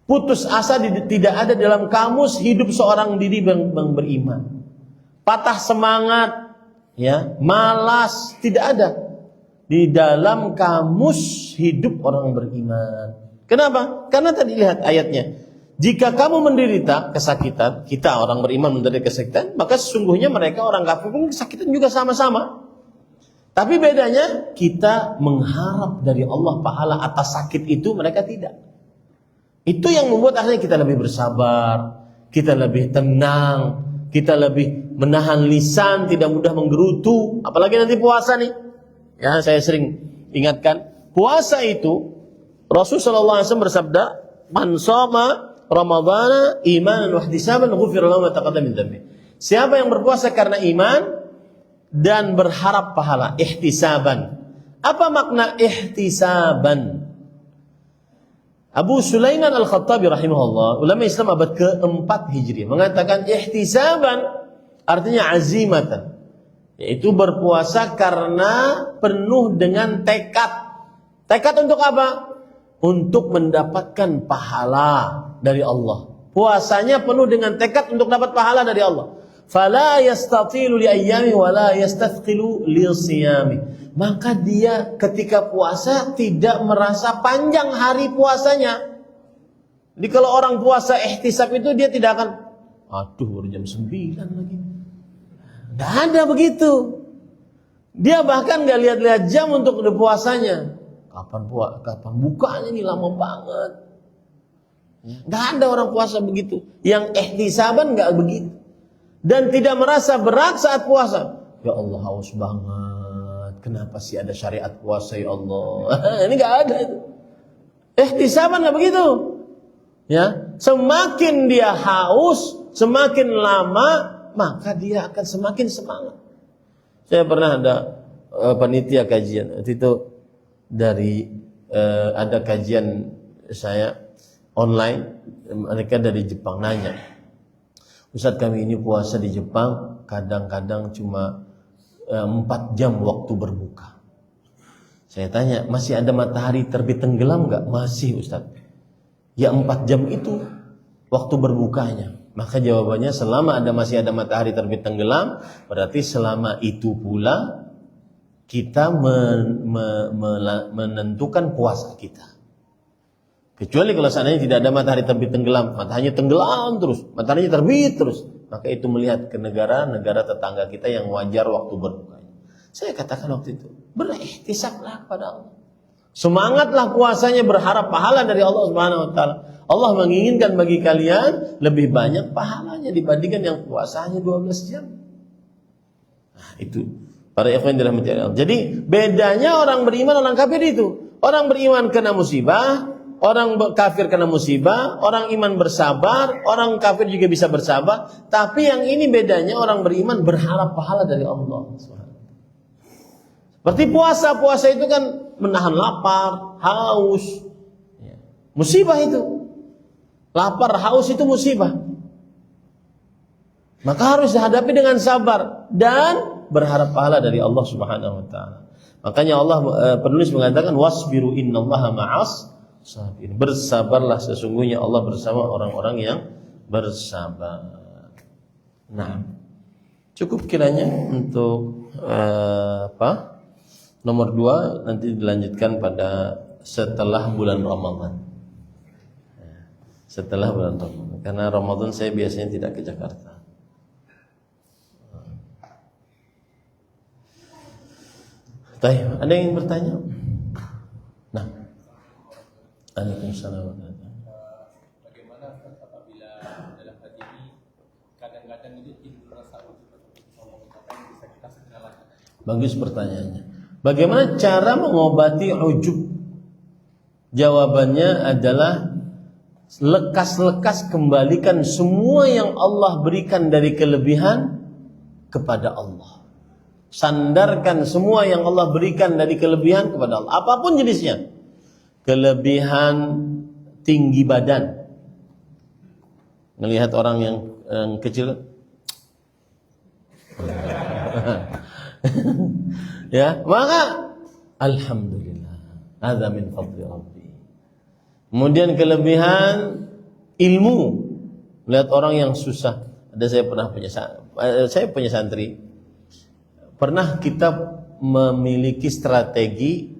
Putus asa tidak ada dalam kamus hidup seorang diri yang beriman. Patah semangat, ya, malas, tidak ada di dalam kamus hidup orang beriman. Kenapa? Karena tadi lihat ayatnya. Jika kamu menderita kesakitan, kita orang beriman menderita kesakitan, maka sesungguhnya mereka orang kafir pun kesakitan juga sama-sama. Tapi bedanya kita mengharap dari Allah pahala atas sakit itu, mereka tidak. Itu yang membuat akhirnya kita lebih bersabar, kita lebih tenang, kita lebih menahan lisan, tidak mudah menggerutu. Apalagi nanti puasa nih. Ya, saya sering ingatkan, puasa itu Rasulullah SAW bersabda, "Man shoma Ramadhana imanan wa ihtisaban ghufira lahu ma taqaddama min dhanbi." Siapa yang berpuasa karena iman dan berharap pahala, ihtisaban. Apa makna ihtisaban? Abu Sulaiman Al-Khattabi rahimahullah, ulama Islam abad ke-4 Hijriah, mengatakan ihtisaban artinya azimatan, yaitu berpuasa karena penuh dengan tekad. Tekad untuk apa? Untuk mendapatkan pahala dari Allah. Puasanya penuh dengan tekad untuk dapat pahala dari Allah. Fala yastatilu li ayyami wa la yastathqilu li siyami. Maka dia ketika puasa tidak merasa panjang hari puasanya. Jadi kalau orang puasa ihtisab itu dia tidak akan, aduh baru jam 9 lagi. Tidak ada begitu. Dia bahkan gak lihat-lihat jam untuk puasanya. Kapan bukanya ini lama banget. Gak ada orang puasa begitu. Yang ihtisaban gak begitu. Dan tidak merasa berat saat puasa. Ya Allah, haus banget. Kenapa sih ada syariat puasa, ya Allah? Ini gak ada itu. Ihtisaban gak begitu. Ya, semakin dia haus, semakin lama, maka dia akan semakin semangat. Saya pernah ada panitia kajian. Waktu itu dari ada kajian saya online, mereka dari Jepang nanya, Ustaz, kami ini puasa di Jepang kadang-kadang cuma 4 jam waktu berbuka. Saya tanya, masih ada matahari terbit tenggelam enggak? Masih, Ustaz. Ya 4 jam itu waktu berbukanya. Maka jawabannya, selama masih ada matahari terbit tenggelam, berarti selama itu pula kita menentukan puasa kita. Kecuali kalau seandainya tidak ada matahari terbit tenggelam, mataharinya tenggelam terus, mataharinya terbit terus, maka itu melihat ke negara tetangga kita yang wajar waktu berbuka. Saya katakan waktu itu, berikhtisablah kepada Allah. Semangatlah puasanya, berharap pahala dari Allah Subhanahu wa Ta'ala. Allah menginginkan bagi kalian lebih banyak pahalanya dibandingkan yang puasanya 12 jam. Nah, itu para ikhwan dirahmati Allah. Jadi bedanya orang beriman, orang kafir itu. Orang beriman kena musibah, orang kafir kena musibah, orang iman bersabar, orang kafir juga bisa bersabar. Tapi yang ini bedanya, orang beriman berharap pahala dari Allah. Seperti puasa. Puasa itu kan menahan lapar, haus. Musibah itu. Lapar, haus itu musibah. Maka harus dihadapi dengan sabar dan berharap pahala dari Allah Subhanahu wa taala. Makanya Allah penulis mengatakan wasbiru innallaha ma'as sabirin. Bersabarlah, sesungguhnya Allah bersama orang-orang yang bersabar. Nah, cukup kiranya untuk nomor 2 nanti dilanjutkan pada setelah bulan Ramadan. Setelah bulan Ramadan. Karena Ramadan saya biasanya tidak ke Jakarta. Baik, ada yang bertanya? Nah, Waalaikumsalam. Bagaimana apabila dalam hati ini kadang-kadang itu timbul rasa sombong, apa yang bisa kita segera lakukan? Bagus pertanyaannya. Bagaimana cara mengobati ujub? Jawabannya adalah lekas-lekas kembalikan semua yang Allah berikan dari kelebihan kepada Allah. Sandarkan semua yang Allah berikan dari kelebihan kepada Allah, apapun jenisnya. Kelebihan tinggi badan, melihat orang yang kecil, ya, maka alhamdulillah, hadza min fadli rabbi. Kemudian kelebihan ilmu, melihat orang yang susah. Saya punya santri. Pernah kita memiliki strategi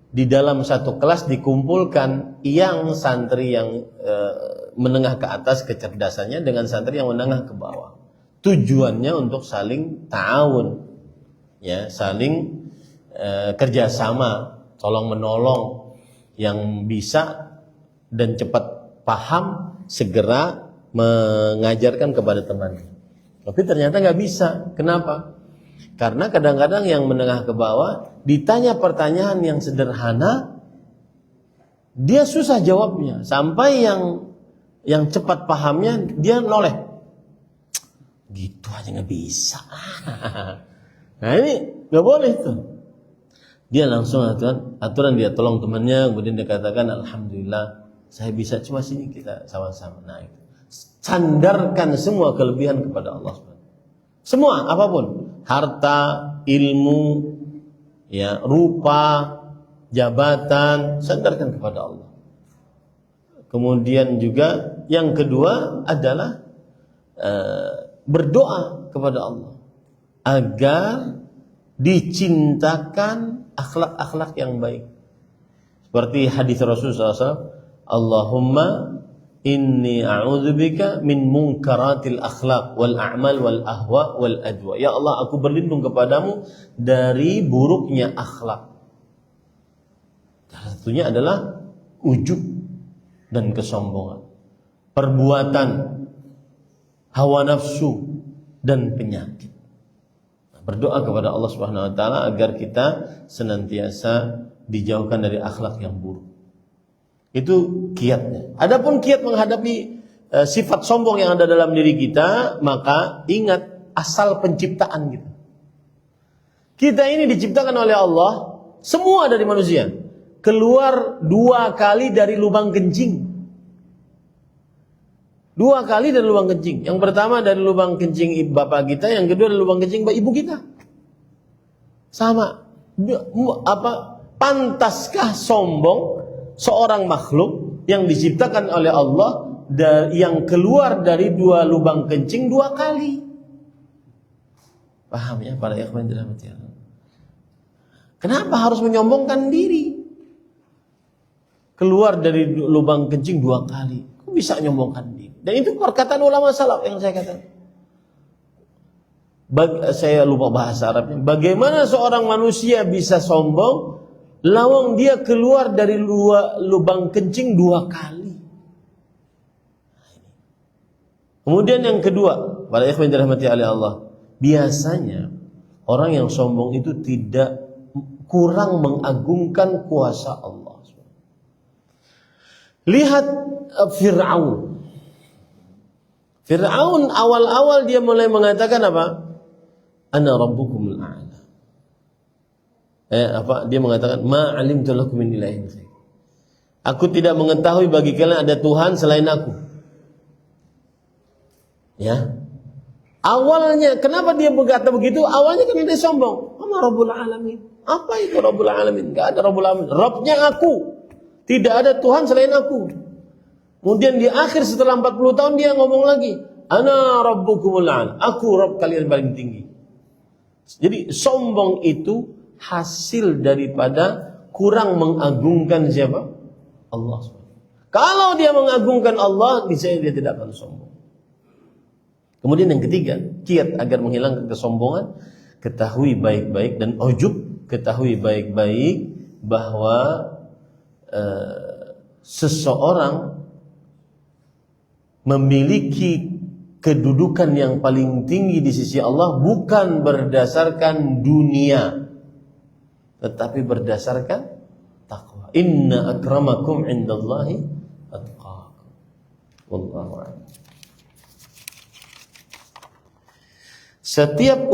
di dalam satu kelas dikumpulkan yang santri yang menengah ke atas kecerdasannya dengan santri yang menengah ke bawah. Tujuannya untuk saling ta'awun, ya, saling kerjasama, tolong menolong, yang bisa dan cepat paham segera mengajarkan kepada temannya. Tapi ternyata nggak bisa. Kenapa? Karena kadang-kadang yang menengah ke bawah ditanya pertanyaan yang sederhana, dia susah jawabnya. Sampai yang cepat pahamnya dia noleh. Gitu aja nggak bisa. Nah ini nggak boleh tuh. Dia langsung aturan dia tolong temannya, kemudian dia katakan alhamdulillah saya bisa, cuma sini kita sama-sama. Nah itu. Sandarkan semua kelebihan kepada Allah. Semua apapun. Harta, ilmu, ya, rupa, jabatan, sandarkan kepada Allah. Kemudian juga yang kedua adalah berdoa kepada Allah agar dicintakan akhlak-akhlak yang baik. Seperti hadis Rasulullah SAW, Allahumma inni a'udzubika min munkaratil akhlaq wal a'mal wal ahwa wal adwa. Ya Allah, aku berlindung kepadamu dari buruknya akhlak. Salah satunya adalah ujub dan kesombongan, perbuatan hawa nafsu dan penyakit. Berdoa kepada Allah Subhanahu wa taala agar kita senantiasa dijauhkan dari akhlak yang buruk. Itu kiatnya. Adapun kiat menghadapi sifat sombong yang ada dalam diri kita, maka ingat asal penciptaan kita. Kita ini diciptakan oleh Allah, semua dari manusia, keluar 2 kali dari lubang kencing. 2 kali dari lubang kencing. Yang pertama dari lubang kencing bapak kita, yang kedua dari lubang kencing ibu kita. Sama. Pantaskah sombong seorang makhluk yang diciptakan oleh Allah yang keluar dari 2 lubang kencing 2 kali? Paham ya para ikhwan dirahmati Allah? Kenapa harus menyombongkan diri? Keluar dari lubang kencing 2 kali. Kok bisa menyombongkan diri? Dan itu perkataan ulama salaf yang saya katakan. Saya lupa bahasa Arabnya. Bagaimana seorang manusia bisa sombong lawang dia keluar dari lubang kencing 2 kali? Kemudian yang kedua, para ikhwan dirahmati oleh Allah, biasanya orang yang sombong itu kurang mengagungkan kuasa Allah. Lihat Fir'aun. Fir'aun awal-awal dia mulai mengatakan apa? Ana rabbukumul a'la. Dia mengatakan ma 'alimtu lakum min ilahin ghairi. Aku tidak mengetahui bagi kalian ada Tuhan selain aku. Ya. Awalnya kenapa dia berkata begitu? Awalnya kan dia sombong. Ama Rabbul Alamin. Apa itu Rabbul Alamin? Enggak ada Rabbul Alamin. Rabbnya aku. Tidak ada Tuhan selain aku. Kemudian di akhir setelah 40 tahun dia ngomong lagi, ana rabbukumul a'la. Aku Rabb kalian paling tinggi. Jadi sombong itu hasil daripada kurang mengagungkan siapa? Allah SWT. Kalau dia mengagungkan Allah, niscaya dia tidak akan sombong. Kemudian yang ketiga, kiat agar menghilangkan kesombongan, ketahui baik-baik dan ujub, ketahui baik-baik bahwa seseorang memiliki kedudukan yang paling tinggi di sisi Allah bukan berdasarkan dunia, tetapi berdasarkan takwa. Inna akramakum indallahi atqakum. Wallahu a'lam. Setiap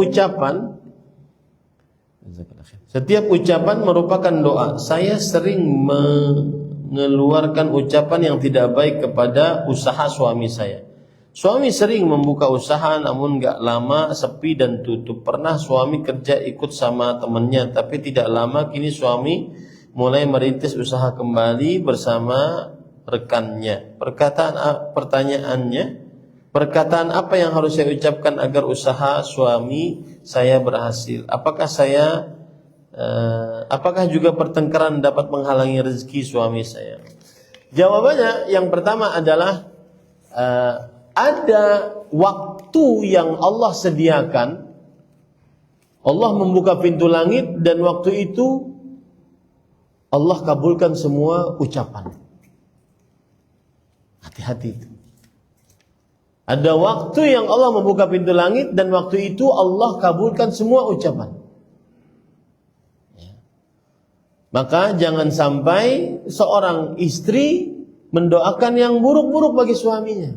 ucapan merupakan doa. Saya sering mengeluarkan ucapan yang tidak baik kepada usaha suami saya. Suami sering membuka usaha namun gak lama sepi dan tutup. Pernah suami kerja ikut sama temannya, tapi tidak lama kini suami mulai merintis usaha kembali bersama rekannya. Perkataan apa yang harus saya ucapkan agar usaha suami saya berhasil? Apakah juga pertengkaran dapat menghalangi rezeki suami saya? Jawabannya yang pertama adalah ada waktu yang Allah sediakan. Allah membuka pintu langit dan waktu itu Allah kabulkan semua ucapan. Hati-hati itu. Ada waktu yang Allah membuka pintu langit dan waktu itu Allah kabulkan semua ucapan. Ya. Maka jangan sampai seorang istri mendoakan yang buruk-buruk bagi suaminya.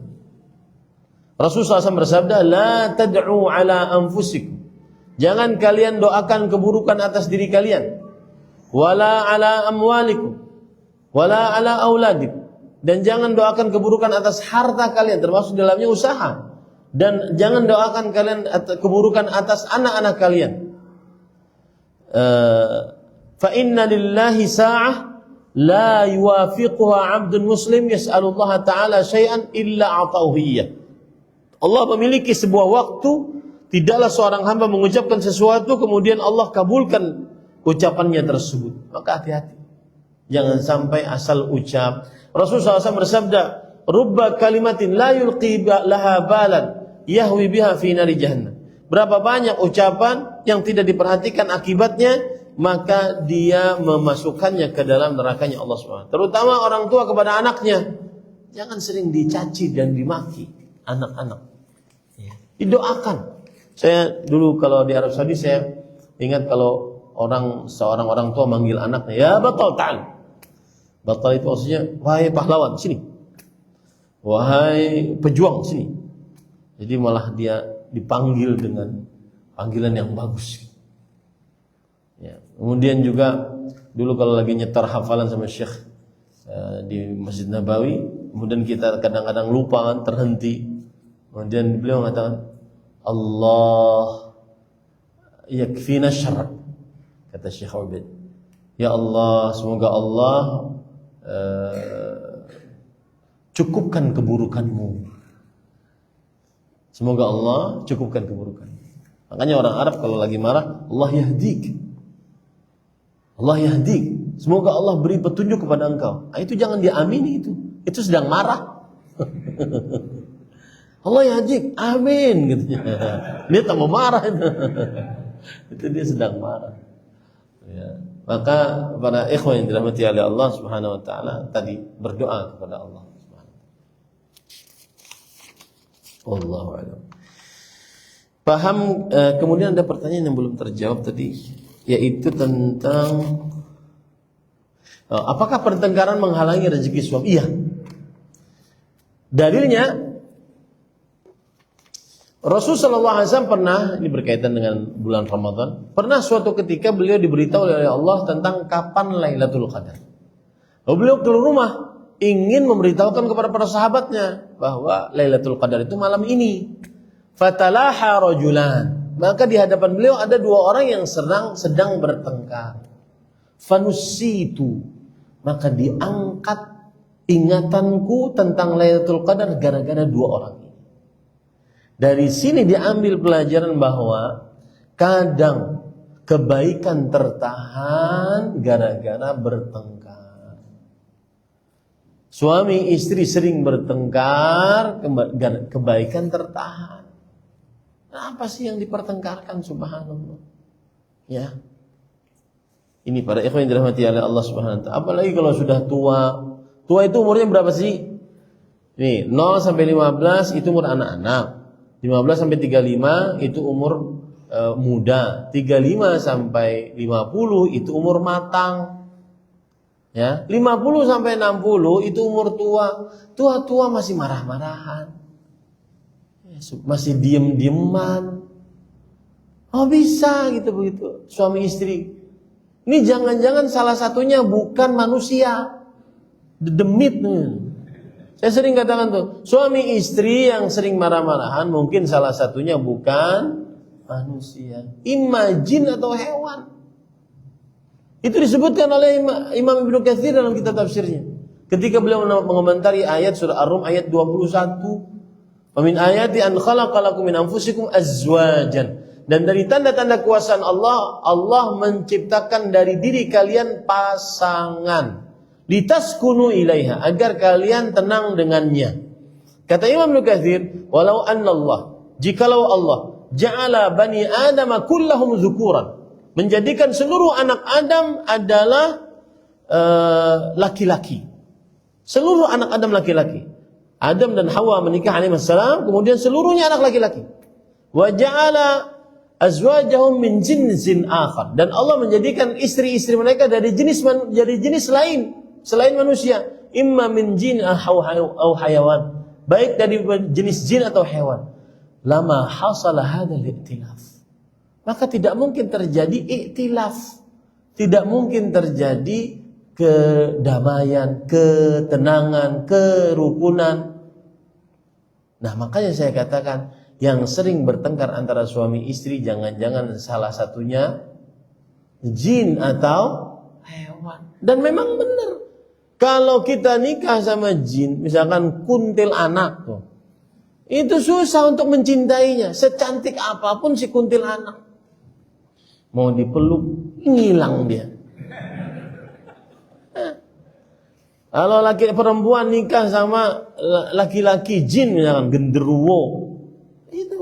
Rasulullah SAW bersabda, la tad'u ala anfusikum. Jangan kalian doakan keburukan atas diri kalian. Wala ala amwalikum. Wala ala auladikum. Dan jangan doakan keburukan atas harta kalian, termasuk dalamnya usaha. Dan jangan doakan kalian keburukan atas anak-anak kalian. Fa inna lillahi sa'ah la yuwafiquha 'abdun muslim yas'alullaha ta'ala syai'an illa ata'uhu iyyah. Allah memiliki sebuah waktu, tidaklah seorang hamba mengucapkan sesuatu kemudian Allah kabulkan ucapannya tersebut. Maka hati-hati. Jangan sampai asal ucap. Rasulullah SAW bersabda, "Rubba kalimatin la yulqi laha balan yahwi biha fi nari jahannam." Berapa banyak ucapan yang tidak diperhatikan akibatnya, maka dia memasukkannya ke dalam nerakanya Allah SWT. Terutama orang tua kepada anaknya. Jangan sering dicaci dan dimaki anak-anak. Didoakan. Saya dulu kalau di Arab Saudi saya ingat kalau seorang orang tua manggil anaknya, ya batal ta'al. Batal itu maksudnya, wahai pahlawan, sini. Wahai pejuang, sini. Jadi malah dia dipanggil dengan panggilan yang bagus. Ya. Kemudian juga dulu kalau lagi nyetar hafalan sama Syekh di Masjid Nabawi, kemudian kita kadang-kadang lupa kan, terhenti. Kemudian beliau mengatakan, Allah yakfina syarr, kata Syekh Ubaid. Ya Allah, semoga Allah cukupkan keburukanmu. Semoga Allah cukupkan keburukan. Makanya orang Arab kalau lagi marah, Allah yahdik. Allah yahdik. Semoga Allah beri petunjuk kepada engkau. Nah, itu jangan diamini itu. Itu sedang marah. Allah yahdik. Amin gitu. Dia tambah marah itu. Itu dia sedang marah. Ya. Maka para ikhwan yang dirahmati oleh Allah Subhanahu wa taala tadi berdoa kepada Allah Subhanahu. Wallahu a'lam. Paham? Kemudian ada pertanyaan yang belum terjawab tadi, yaitu tentang Apakah pertengkaran menghalangi rezeki suami? Iya. Dalilnya Rasulullah SAW pernah, ini berkaitan dengan bulan Ramadan, pernah suatu ketika beliau diberitahu oleh Allah tentang kapan Lailatul Qadar. Lalu beliau keluar rumah ingin memberitahukan kepada para sahabatnya bahwa Lailatul Qadar itu malam ini. Fatalaha rajulan, maka di hadapan beliau ada dua orang yang sedang bertengkar. Fanusitu, maka diangkat ingatanku tentang Lailatul Qadar gara-gara dua orang. Dari sini diambil pelajaran bahwa kadang kebaikan tertahan gara-gara bertengkar. Suami istri sering bertengkar, kebaikan tertahan. Apa sih yang dipertengkarkan, subhanallah? Ya. Ini para ikhwan yang dirahmati oleh Allah Subhanahu wa taala. Apalagi kalau sudah tua. Tua itu umurnya berapa sih? Nih, 0 sampai 15 itu umur anak-anak. 15 sampai 35 itu umur muda. 35 sampai 50 itu umur matang. Ya, 50 sampai 60 itu umur tua. Tua-tua masih marah-marahan. Masih diem-dieman. Oh, bisa gitu begitu suami istri. Ini jangan-jangan salah satunya bukan manusia. Demit nih. Saya sering katakan tuh, suami istri yang sering marah-marahan mungkin salah satunya bukan manusia, imma jin atau hewan. Itu disebutkan oleh Imam Ibnu Katsir dalam kitab tafsirnya. Ketika beliau mengomentari ayat surah Ar-Rum ayat 21, "Wa min ayati an khalaqalakum min anfusikum azwajan." Dan dari tanda-tanda kuasaan Allah, Allah menciptakan dari diri kalian pasangan. Litaskunu ilaiha, agar kalian tenang dengannya. Kata Imam Ibnu Katsir, walau annallah, jikalau Allah ja'ala bani Adam kullahum dzukuran, menjadikan seluruh anak Adam adalah laki-laki. Seluruh anak Adam laki-laki. Adam dan Hawa menikah alaihi wassalam, kemudian seluruhnya anak laki-laki. Wa ja'ala azwajahum min jinsin akhar, dan Allah menjadikan istri-istri mereka dari jenis lain selain manusia, imma min jin au hayawan, baik dari jenis jin atau hewan. Lama hasala hadzal ikhtilaf, maka tidak mungkin terjadi ikhtilaf, tidak mungkin terjadi kedamaian, ketenangan, kerukunan. Nah, makanya saya katakan yang sering bertengkar antara suami istri jangan-jangan salah satunya jin atau hewan. Dan memang benar, kalau kita nikah sama jin, misalkan kuntil anak tuh, itu susah untuk mencintainya. Secantik apapun si kuntil anak, mau dipeluk ngilang dia. Kalau laki perempuan nikah sama laki-laki jin, misalkan genderuwo, itu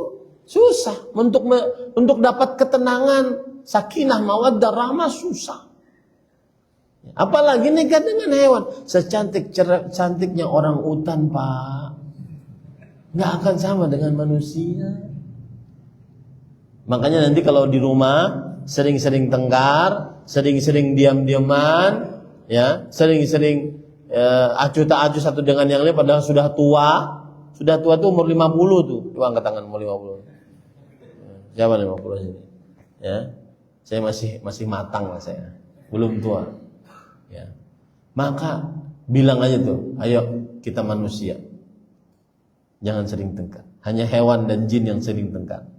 susah untuk dapat ketenangan, sakinah, mawaddah, rahmah, susah. Apalagi nikah dengan hewan. Secantik-cantiknya orang utan, Pak, nggak akan sama dengan manusia. Makanya nanti kalau di rumah sering-sering tengkar, sering-sering diam-diaman, ya, sering-sering acuh tak acuh satu dengan yang lain, padahal sudah tua. Sudah tua tuh umur 50 tuh. Coba angkat tangan umur 50. Siapa 50 sini? Ya. Saya masih matang lah saya. Belum tua. Ya. Maka bilang aja tuh, ayo kita manusia, jangan sering tengkar. Hanya hewan dan jin yang sering tengkar.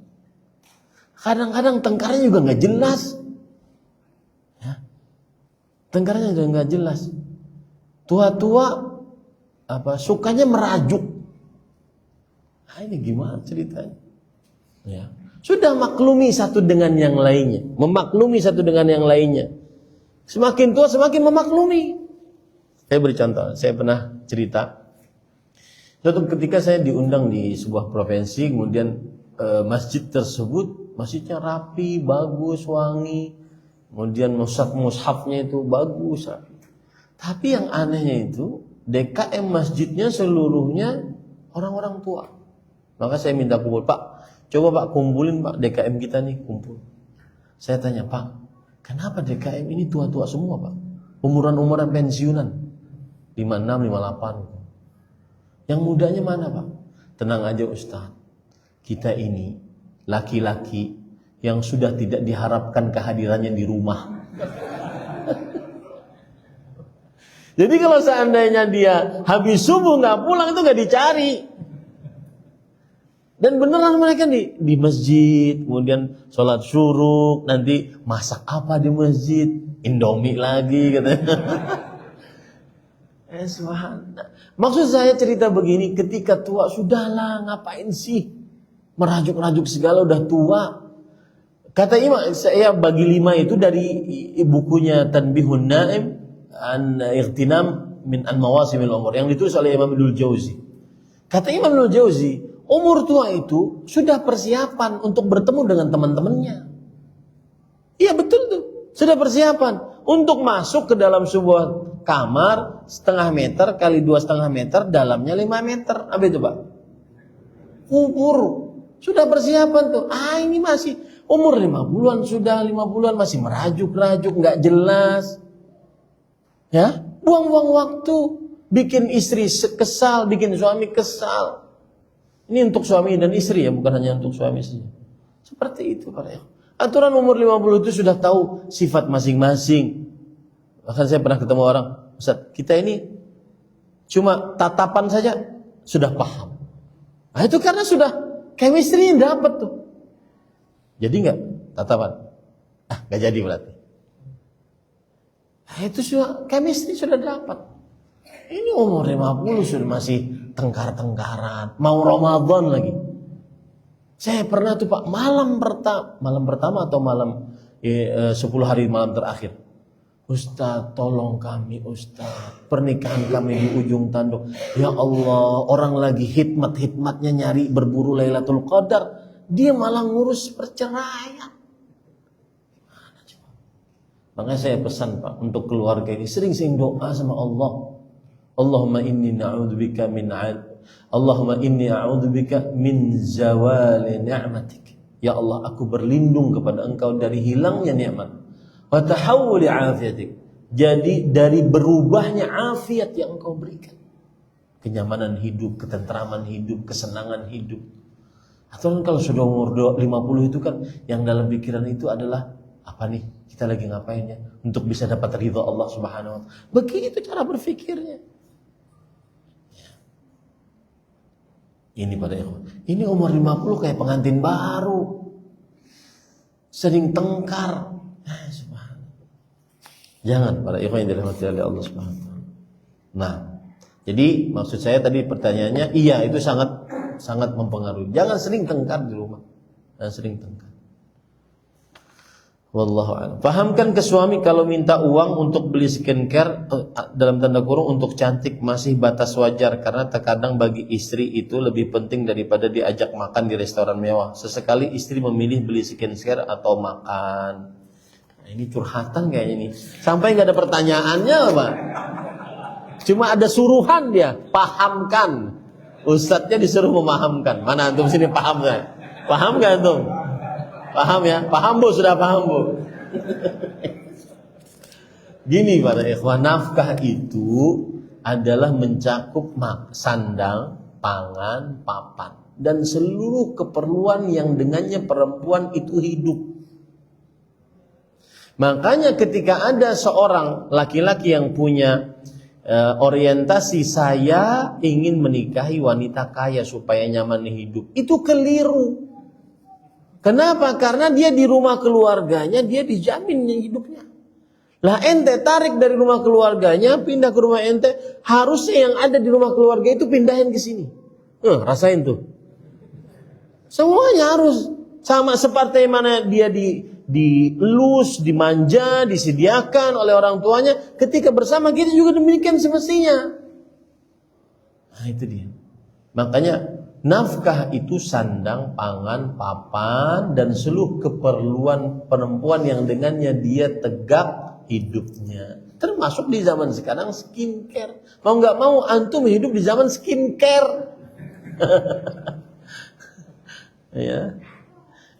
Kadang-kadang tengkarnya juga nggak jelas. Ya. Tengkarnya juga nggak jelas. Tua-tua sukanya merajuk. Nah, ini gimana ceritanya? Ya. Sudah maklumi satu dengan yang lainnya, memaklumi satu dengan yang lainnya. Semakin tua semakin memaklumi. Saya beri contoh, saya pernah cerita. Suatu ketika saya diundang di sebuah provinsi, kemudian masjid tersebut, masjidnya rapi, bagus, wangi. Kemudian mushafnya itu bagus. Tapi yang anehnya itu, DKM masjidnya seluruhnya orang-orang tua. Maka saya minta kumpul, Pak, coba Pak kumpulin Pak DKM kita nih, kumpul. Saya tanya, Pak, kenapa DKM ini tua-tua semua, Pak? Umuran-umuran pensiunan 56, 58. Yang mudanya mana Pak? Tenang aja Ustaz. Kita ini laki-laki yang sudah tidak diharapkan kehadirannya di rumah. Jadi kalau seandainya dia habis subuh nggak pulang itu nggak dicari. Dan beneran mereka di masjid, kemudian sholat syuruk, nanti masak apa di masjid, Indomie lagi katanya. Subhanallah. Maksud saya cerita begini, ketika tua sudahlah ngapain sih merajuk-rajuk segala, udah tua. Kata Imam, saya bagi 5 itu dari bukunya Tanbihun Naim an Ightinam min an Mawasimil Umur yang ditulis oleh Imam Ibnul Jauzi. Kata Imam Ibnul Jauzi, umur tua itu sudah persiapan untuk bertemu dengan teman-temannya. Iya betul tuh, sudah persiapan untuk masuk ke dalam sebuah kamar setengah meter kali 2,5 meter, dalamnya 5 meter. Apa itu Pak? Kubur. Sudah persiapan tuh. Ini masih umur 50-an, sudah 50-an masih merajuk-rajuk, nggak jelas. Ya, buang-buang waktu, bikin istri kesal, bikin suami kesal. Ini untuk suami dan istri ya, bukan hanya untuk suami saja. Seperti itu Pak. Aturan umur 50 itu sudah tahu sifat masing-masing. Bahkan saya pernah ketemu orang, Ustaz, kita ini cuma tatapan saja sudah paham. Nah, itu karena sudah chemistry dapat tuh. Jadi enggak tatapan? Enggak jadi berarti. Nah, itu sudah chemistry sudah dapat. Ini umur 50 sudah masih tengkar-tengkaran, mau Ramadan lagi. Saya pernah tuh Pak, malam pertama atau malam 10 hari malam terakhir. Ustaz, tolong kami Ustaz, pernikahan kami di ujung tanduk. Ya Allah, orang lagi hikmat-hikmatnya nyari berburu Lailatul Qadar, dia malah ngurus perceraian. Makanya saya pesan Pak, untuk keluarga ini sering-sering doa sama Allah. Allahumma inni a'udzubika min zawali ni'matik. Ya Allah, aku berlindung kepada Engkau dari hilangnya nikmat. Wa tahawuli afiatik. Jadi dari berubahnya afiat yang Engkau berikan. Kenyamanan hidup, ketentraman hidup, kesenangan hidup. Atau kalau sudah umur 50 itu kan yang dalam pikiran itu adalah apa nih? Kita lagi ngapain ya? Untuk bisa dapat ridha Allah Subhanahu wa taala. Begitu cara berpikirnya. Ini pada ikhwan. Ini umur 50 kayak pengantin baru. Sering tengkar. Jangan para ikhwan yang dirahmati oleh Allah Subhanahu wa taala. Nah, jadi maksud saya tadi pertanyaannya, iya itu sangat mempengaruhi. Jangan sering tengkar di rumah. Jangan sering tengkar. Wallahu a'lam. Pahamkan ke suami kalau minta uang untuk beli skincare dalam tanda kurung untuk cantik masih batas wajar, karena terkadang bagi istri itu lebih penting daripada diajak makan di restoran mewah. Sesekali istri memilih beli skincare atau makan. Nah, ini curhatan kayaknya nih. Sampai nggak ada pertanyaannya Pak. Cuma ada suruhan dia, pahamkan. Ustadznya disuruh memahamkan. Mana antum sini paham nggak? Paham nggak antum? Paham ya? Paham Bu, sudah paham Bu. Gini para ikhwan, nafkah itu adalah mencakup sandang, pangan, papan, dan seluruh keperluan yang dengannya perempuan itu hidup. Makanya ketika ada seorang laki-laki yang punya orientasi saya ingin menikahi wanita kaya supaya nyaman hidup, itu keliru. Kenapa? Karena dia di rumah keluarganya dia dijamin hidupnya. Lah ente tarik dari rumah keluarganya pindah ke rumah ente, harusnya yang ada di rumah keluarga itu pindahin ke sini. Rasain tuh. Semuanya harus sama seperti mana dia dielus, dimanja, disediakan oleh orang tuanya. Ketika bersama kita juga demikian semestinya. Nah itu dia. Makanya nafkah itu sandang, pangan, papan, dan seluruh keperluan perempuan yang dengannya dia tegak hidupnya. Termasuk di zaman sekarang skincare. Mau nggak mau antum hidup di zaman skincare. Ya.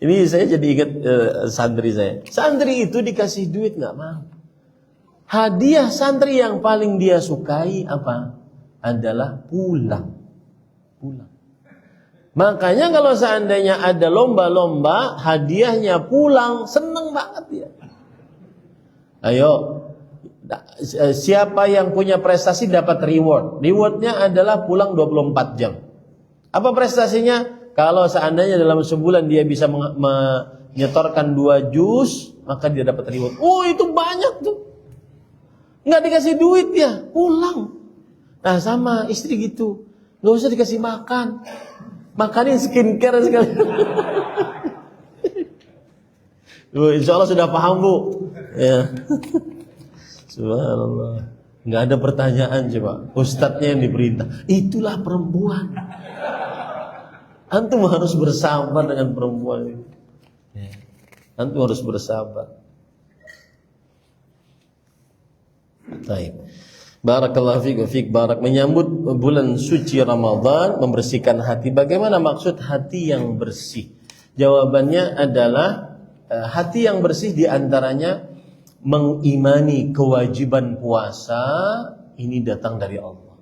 Ini saya jadi ingat santri saya. Santri itu dikasih duit nggak mau. Hadiah santri yang paling dia sukai apa? Adalah pulang. Makanya kalau seandainya ada lomba-lomba, hadiahnya pulang, seneng banget dia. Ayo, siapa yang punya prestasi dapat reward. Rewardnya adalah pulang 24 jam. Apa prestasinya? Kalau seandainya dalam sebulan dia bisa menyetorkan 2 juz, maka dia dapat reward. Oh, itu banyak tuh. Nggak dikasih duit ya, pulang. Nah, sama istri gitu. Nggak usah dikasih makan. Makanin skincare sekali. Insya Allah sudah paham, Bu. Ya. Subhanallah. Nggak ada pertanyaan coba. Ustadznya yang diperintah. Itulah perempuan. Antum harus bersabar dengan perempuan itu. Ya. Antum harus bersabar. Baik. Barakallahu fiik wa fiik barak. Menyambut bulan suci Ramadan, membersihkan hati. Bagaimana maksud hati yang bersih? Jawabannya adalah hati yang bersih diantaranya mengimani kewajiban puasa ini datang dari Allah.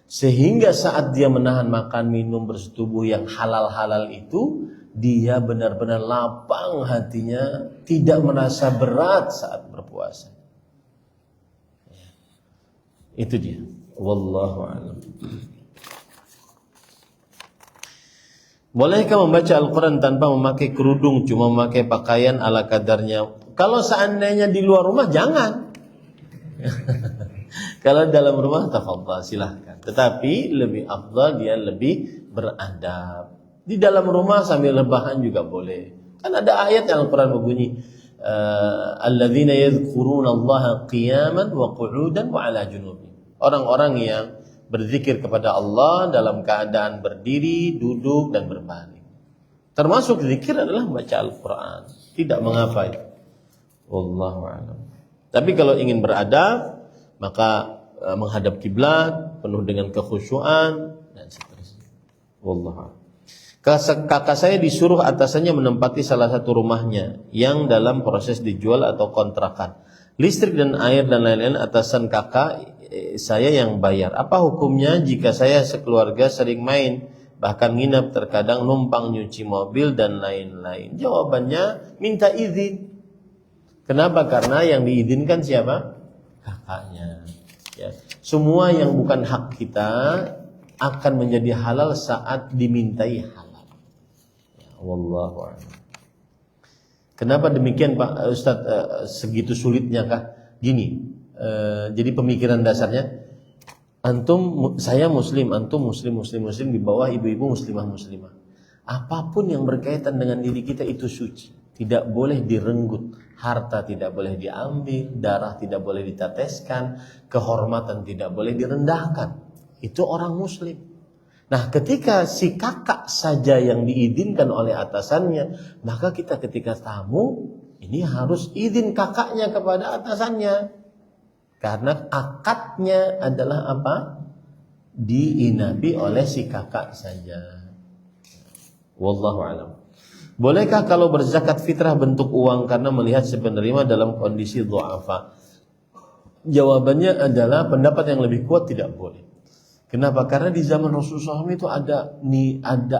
Sehingga saat dia menahan makan minum bersetubuh yang halal-halal itu, dia benar-benar lapang hatinya, tidak merasa berat saat berpuasa. Itu dia. Wallahu a'lam. Bolehkah membaca Al-Quran tanpa memakai kerudung, cuma memakai pakaian ala kadarnya? Kalau seandainya di luar rumah, jangan. Kalau dalam rumah, tafadhal, silahkan. Tetapi lebih afdal dia lebih beradab. Di dalam rumah sambil rebahan juga boleh. Kan ada ayat yang Al-Quran berbunyi, alladzina yadhkuruna Allaha qiyaman wa qu'udan wa ala junubihim. Orang-orang yang berzikir kepada Allah dalam keadaan berdiri, duduk dan berbaring. Termasuk zikir adalah membaca Al-Quran. Tidak mengapa itu. Wallahu a'lam. Tapi kalau ingin beradab, maka menghadap kiblat, penuh dengan kekhusyuan dan seterusnya. Wallahu a'lam. Kakak saya disuruh atasannya menempati salah satu rumahnya yang dalam proses dijual atau kontrakan. Listrik dan air dan lain-lain atasan kakak saya yang bayar. Apa hukumnya jika saya sekeluarga sering main, bahkan nginap, terkadang numpang nyuci mobil dan lain-lain? Jawabannya minta izin. Kenapa? Karena yang diizinkan siapa? Kakaknya. Ya. Semua yang bukan hak kita akan menjadi halal saat dimintai halal. Ya, wallahu a'lam. Kenapa demikian Pak Ustadz, segitu sulitnya kah? Gini, jadi pemikiran dasarnya, antum, saya muslim, antum muslim di bawah ibu-ibu muslimah. Apapun yang berkaitan dengan diri kita itu suci. Tidak boleh direnggut, harta tidak boleh diambil, darah tidak boleh diteteskan, kehormatan tidak boleh direndahkan. Itu orang muslim. Nah, ketika si kakak saja yang diizinkan oleh atasannya, maka kita ketika tamu, ini harus izin kakaknya kepada atasannya. Karena akadnya adalah apa? Diinapi oleh si kakak saja. Wallahu a'lam. Bolehkah kalau berzakat fitrah bentuk uang karena melihat si penerima dalam kondisi dhu'afa? Jawabannya adalah pendapat yang lebih kuat tidak boleh. Kenapa? Karena di zaman Rasulullah SAW itu ada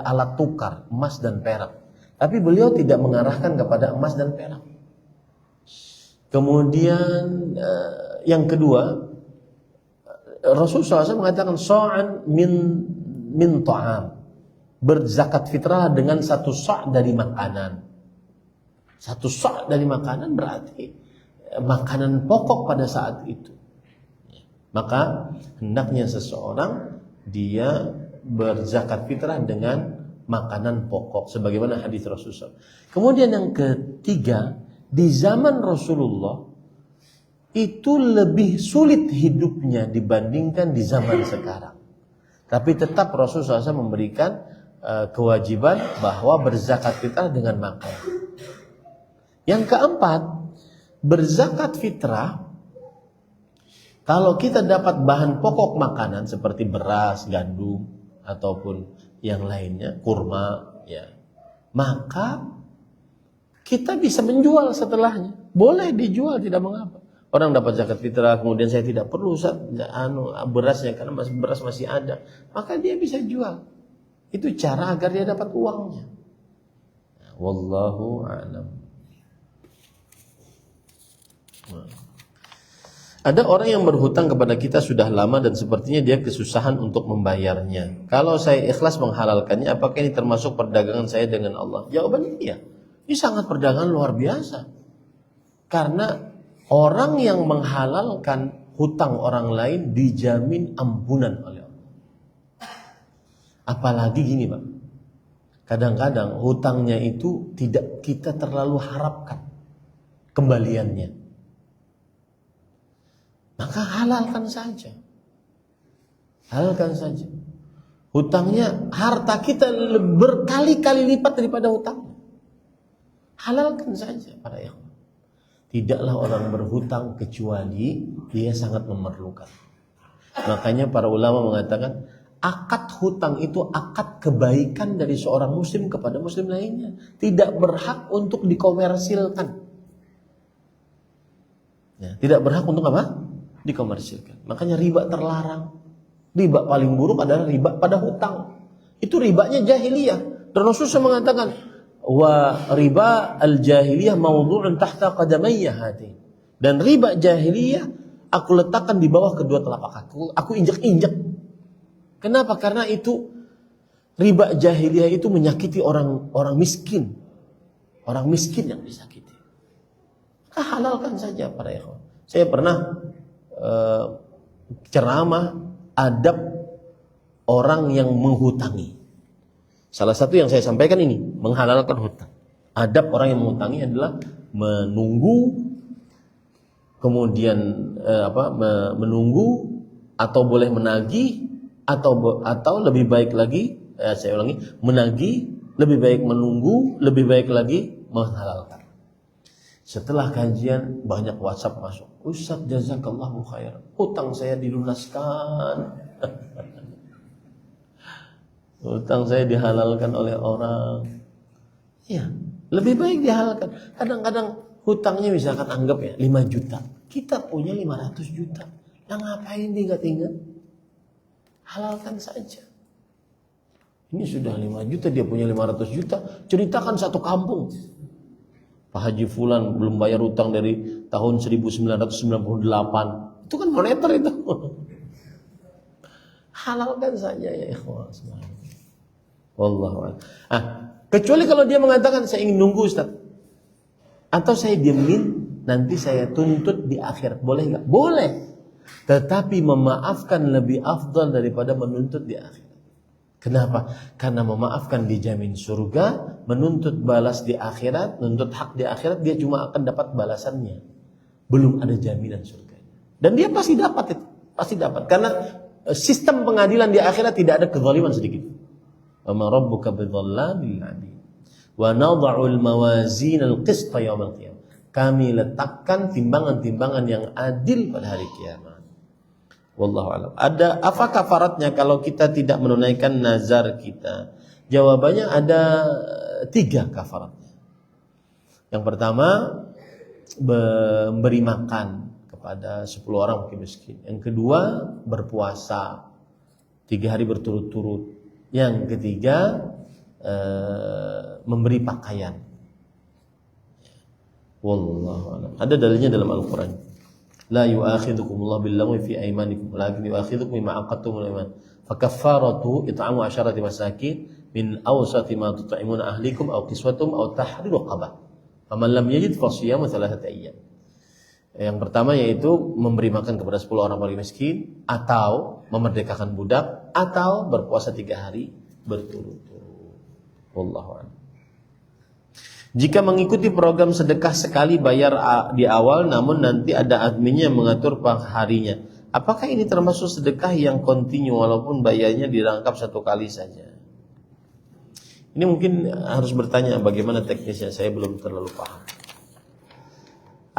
alat tukar emas dan perak. Tapi beliau tidak mengarahkan kepada emas dan perak. Kemudian yang kedua, Rasulullah SAW mengatakan so'an min ta'am. Berzakat fitrah dengan 1 sa' dari makanan. 1 sa' dari makanan berarti makanan pokok pada saat itu. Maka hendaknya seseorang dia berzakat fitrah dengan makanan pokok sebagaimana hadis Rasulullah. Kemudian yang ketiga, di zaman Rasulullah itu lebih sulit hidupnya dibandingkan di zaman sekarang. Tapi tetap Rasulullah SAW memberikan kewajiban bahwa berzakat fitrah dengan makan. Yang keempat, berzakat fitrah kalau kita dapat bahan pokok makanan seperti beras, gandum ataupun yang lainnya, kurma, ya, maka kita bisa menjual setelahnya. Boleh dijual, tidak mengapa. Orang dapat zakat fitrah, kemudian saya tidak perlu berasnya karena beras masih ada, maka dia bisa jual. Itu cara agar dia dapat uangnya. Wallahu a'lam. Ada orang yang berhutang kepada kita sudah lama dan sepertinya dia kesusahan untuk membayarnya. Kalau saya ikhlas menghalalkannya, apakah ini termasuk perdagangan saya dengan Allah? Jawabannya iya. Ini sangat perdagangan luar biasa. Karena orang yang menghalalkan hutang orang lain dijamin ampunan oleh Allah. Apalagi gini, Pak. Kadang-kadang hutangnya itu tidak kita terlalu harapkan kembaliannya. Maka halalkan saja. Halalkan saja. Hutangnya, harta kita berkali-kali lipat daripada hutangnya. Halalkan saja para ikhwan. Tidaklah orang berhutang kecuali dia sangat memerlukan. Makanya para ulama mengatakan akad hutang itu akad kebaikan dari seorang muslim kepada muslim lainnya. Tidak berhak untuk dikomersilkan. Ya, tidak berhak untuk apa? Dikomersilkan. Makanya riba terlarang. Riba paling buruk adalah riba pada hutang. Itu ribanya jahiliyah. Dan Rasulullah mengatakan, wa riba al-jahiliyah mawdu'un tahta qadamayya hati. Dan riba jahiliyah aku letakkan di bawah kedua telapak kaki. Aku injak-injak. Kenapa? Karena itu riba jahiliyah itu menyakiti orang miskin. Orang miskin yang disakiti. Maka halalkan saja para ikhwan. Saya pernah ceramah adab orang yang menghutangi. Salah satu yang saya sampaikan ini, menghalalkan hutang. Adab orang yang menghutangi adalah menunggu, kemudian menunggu atau boleh menagih atau lebih baik lagi, saya ulangi, menagih, lebih baik menunggu, lebih baik lagi menghalalkan. Setelah kajian banyak WhatsApp masuk. Ustaz jazakallahu khair. Hutang saya dilunaskan. Hutang saya dihalalkan oleh orang. Ya, lebih baik dihalalkan. Kadang-kadang hutangnya misalkan anggap ya 5 juta. Kita punya 500 juta. Nah ngapain diingat-ingat? Halalkan saja. Ini sudah 5 juta, dia punya 500 juta. Ceritakan satu kampung. Pak Haji Fulan belum bayar utang dari tahun 1998. Itu kan moneter itu. Halalkan saja ya ikhwan. Wallahu a'lam. Kecuali kalau dia mengatakan saya ingin nunggu Ustaz. Atau saya diemin, nanti saya tuntut di akhirat. Boleh enggak? Boleh. Tetapi memaafkan lebih afdal daripada menuntut di akhirat. Kenapa? Karena memaafkan dijamin surga, menuntut balas di akhirat, menuntut hak di akhirat, dia cuma akan dapat balasannya. Belum ada jaminan surganya. Dan dia pasti dapat itu. Pasti dapat. Karena sistem pengadilan di akhirat tidak ada kezaliman sedikit. Wa ma rabbuka bidzallamin 'abid. Wa nadha'ul mawazin al-qista yaumil qiyamah. Kami letakkan timbangan-timbangan yang adil pada hari kiamat. Wallahu a'lam. Ada apa kafaratnya kalau kita tidak menunaikan nazar kita? Jawabannya ada 3 kafaratnya. Yang pertama, memberi makan kepada 10 orang miskin. Yang kedua, berpuasa 3 hari berturut-turut. Yang ketiga, memberi pakaian. Wallahu a'lam. Ada dalilnya dalam Al-Qur'an. La yu'akhidhukumullahu billaghwi fi aymanikum walakin yu'akhidhukum bima aqadtumul ayman. Fakaffaratu it'amu 'asharati masakin min awsati ma tut'imuna ahlikum aw kiswatum aw tahriru raqabah. Faman lam yajid fasiyamu 3 ayyam. Yang pertama yaitu memberi makan kepada 10 orang paling miskin, atau memerdekakan budak, atau berpuasa 3 hari berturut-turut. Wallahu a'lam. Jika mengikuti program sedekah sekali bayar di awal, namun nanti ada adminnya yang mengatur harinya, apakah ini termasuk sedekah yang kontinu walaupun bayarnya dirangkap 1 kali saja? Ini mungkin harus bertanya bagaimana teknisnya, saya belum terlalu paham.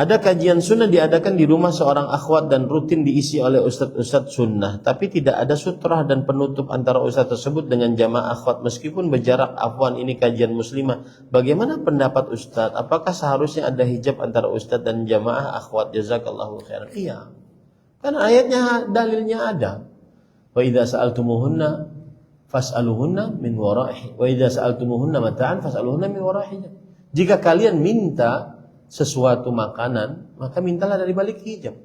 Ada kajian sunnah diadakan di rumah seorang akhwat dan rutin diisi oleh ustadz-ustadz sunnah, tapi tidak ada sutrah dan penutup antara ustadz tersebut dengan jamaah akhwat meskipun berjarak. Afwan, ini kajian muslimah. Bagaimana pendapat ustadz? Apakah seharusnya ada hijab antara ustadz dan jamaah akhwat? Jazakallahu khairan. Iya. Kan ayatnya, dalilnya ada. Wa idza sa'altumuhunna fas'aluhunna min wara'i. Wa idza sa'altumuhunna mata'an fas'aluhunna min wara'i. Jika kalian minta sesuatu makanan, maka mintalah dari balik hijab.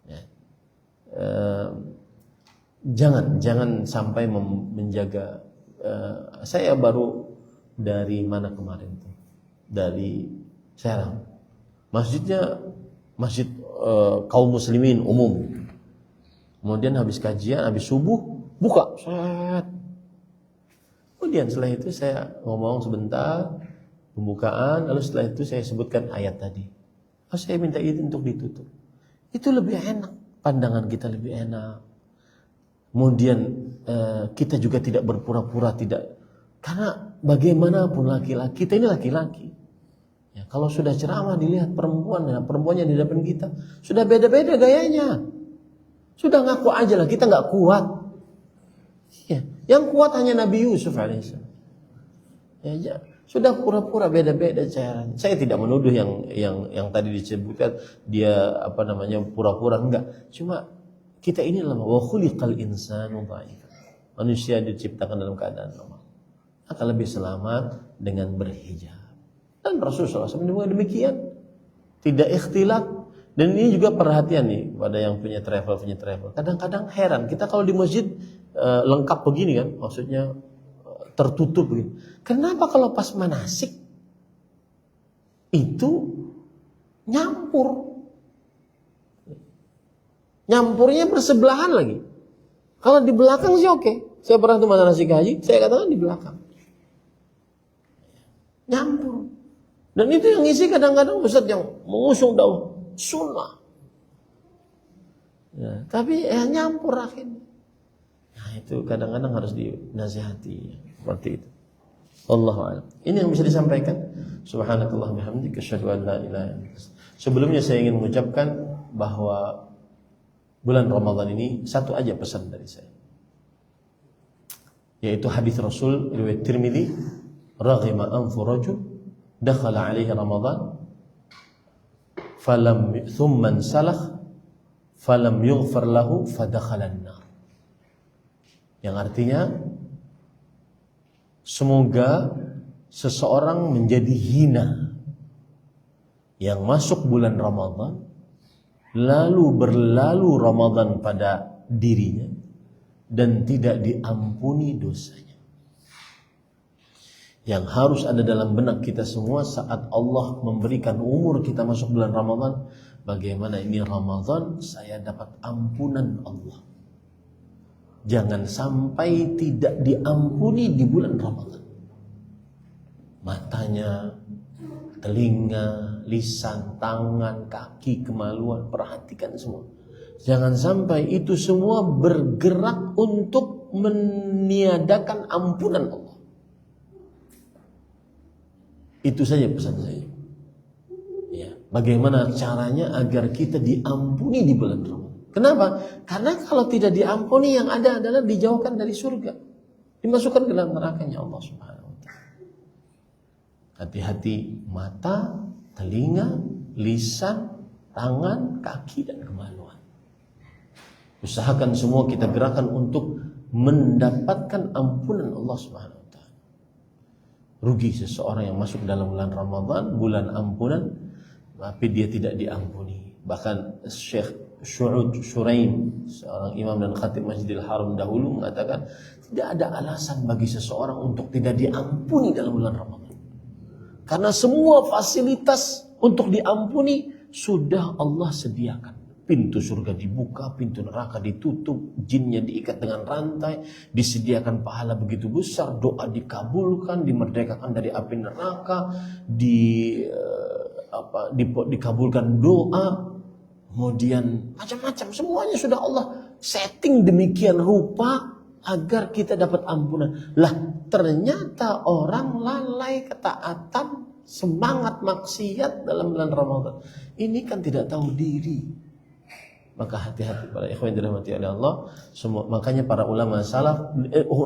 Ya. Jangan sampai menjaga. Saya baru dari mana kemarin tuh? Dari Serang. Masjidnya masjid kaum muslimin umum. Kemudian habis kajian, habis subuh buka. Set. Kemudian setelah itu saya ngomong sebentar, pembukaan, lalu setelah itu saya sebutkan ayat tadi. Lalu saya minta izin untuk ditutup. Itu lebih enak, pandangan kita lebih enak. Kemudian kita juga tidak berpura-pura tidak, karena bagaimanapun laki-laki, kita ini laki-laki. Ya, kalau sudah ceramah dilihat perempuan, ya, perempuannya di depan kita sudah beda-beda gayanya. Sudah ngaku aja lah, kita nggak kuat. Ya, yang kuat hanya Nabi Yusuf alaihissalam. Ya. Sudah pura-pura beda-beda caranya. Saya tidak menuduh yang tadi disebutkan dia pura-pura, enggak. Cuma kita ini lemah. Wa khuliqal insanu dhaifan. Manusia diciptakan dalam keadaan lemah. Akan lebih selamat dengan berhijab. Dan Rasulullah SAW juga demikian. Tidak ikhtilat. Dan ini juga perhatian nih pada yang punya travel. Kadang-kadang heran kita kalau di masjid lengkap begini kan, maksudnya tertutup begini. Kenapa kalau pas manasik itu nyampur? Nyampurnya bersebelahan lagi. Kalau di belakang sih oke. Saya pernah tuh manasik haji, saya katakan di belakang. Nyampur. Dan itu yang ngisi kadang-kadang ustadz yang mengusung dakwah sunnah. Ya, tapi nyampur akhirnya. Nah, itu kadang-kadang harus dinasihati seperti itu. Wallahu a'lam. Ini yang bisa disampaikan. Subhanakallah bihamdika asyhadu an la ilaha illa anta. Sebelumnya saya ingin mengucapkan bahwa bulan Ramadan ini satu aja pesan dari saya. Yaitu hadis Rasul riwayat Tirmidzi, raghima anfu rajul dakhala alaihi Ramadan falam thumma salakh falam yughfar lahu fadakhala an-nar. Yang artinya semoga seseorang menjadi hina yang masuk bulan Ramadan lalu berlalu Ramadan pada dirinya dan tidak diampuni dosanya. Yang harus ada dalam benak kita semua saat Allah memberikan umur kita masuk bulan Ramadan, bagaimana ini Ramadan saya dapat ampunan Allah. Jangan sampai tidak diampuni di bulan Ramadan. Matanya, telinga, lisan, tangan, kaki, kemaluan, perhatikan semua. Jangan sampai itu semua bergerak untuk meniadakan ampunan Allah. Itu saja pesan saya. Ya, bagaimana caranya agar kita diampuni di bulan Ramadan? Kenapa? Karena kalau tidak diampuni yang ada adalah dijauhkan dari surga, dimasukkan ke dalam nerakanya Allah Subhanahu wa taala. Hati-hati mata, telinga, lisan, tangan, kaki dan kemaluan. Usahakan semua kita gerakan untuk mendapatkan ampunan Allah Subhanahu wa taala. Rugi seseorang yang masuk dalam bulan Ramadan, bulan ampunan, tapi dia tidak diampuni. Bahkan Syekh Syu'ud Syuraim, seorang imam dan khatib Masjidil Haram dahulu mengatakan tidak ada alasan bagi seseorang untuk tidak diampuni dalam bulan Ramadan. Karena semua fasilitas untuk diampuni sudah Allah sediakan. Pintu surga dibuka, pintu neraka ditutup, jinnya diikat dengan rantai, disediakan pahala begitu besar, doa dikabulkan, dimerdekakan dari api neraka, dikabulkan doa. Kemudian macam-macam semuanya sudah Allah setting demikian rupa agar kita dapat ampunan. Lah ternyata orang lalai ketaatan semangat maksiat dalam bulan Ramadan. Ini kan tidak tahu diri. Maka hati-hati para ikhwan yang dirahmati oleh Allah. Makanya para ulama salaf,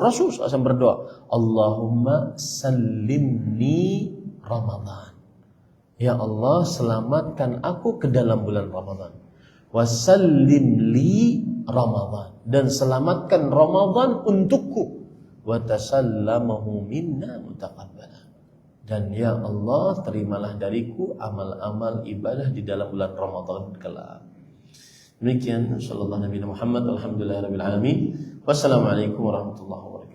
Rasul SAW berdoa, Allahumma sallimni Ramadan. Ya Allah, selamatkan aku ke dalam bulan Ramadan. Wasallim li Ramadan, dan selamatkan Ramadan untukku. Wa tasallamahu minna mutaqabbala. Dan ya Allah, terimalah dariku amal-amal ibadah di dalam bulan Ramadan kelak. Demikian sallallahu Nabi Muhammad, alhamdulillahirabbil alamin. Wassalamualaikum warahmatullahi wabarakatuh.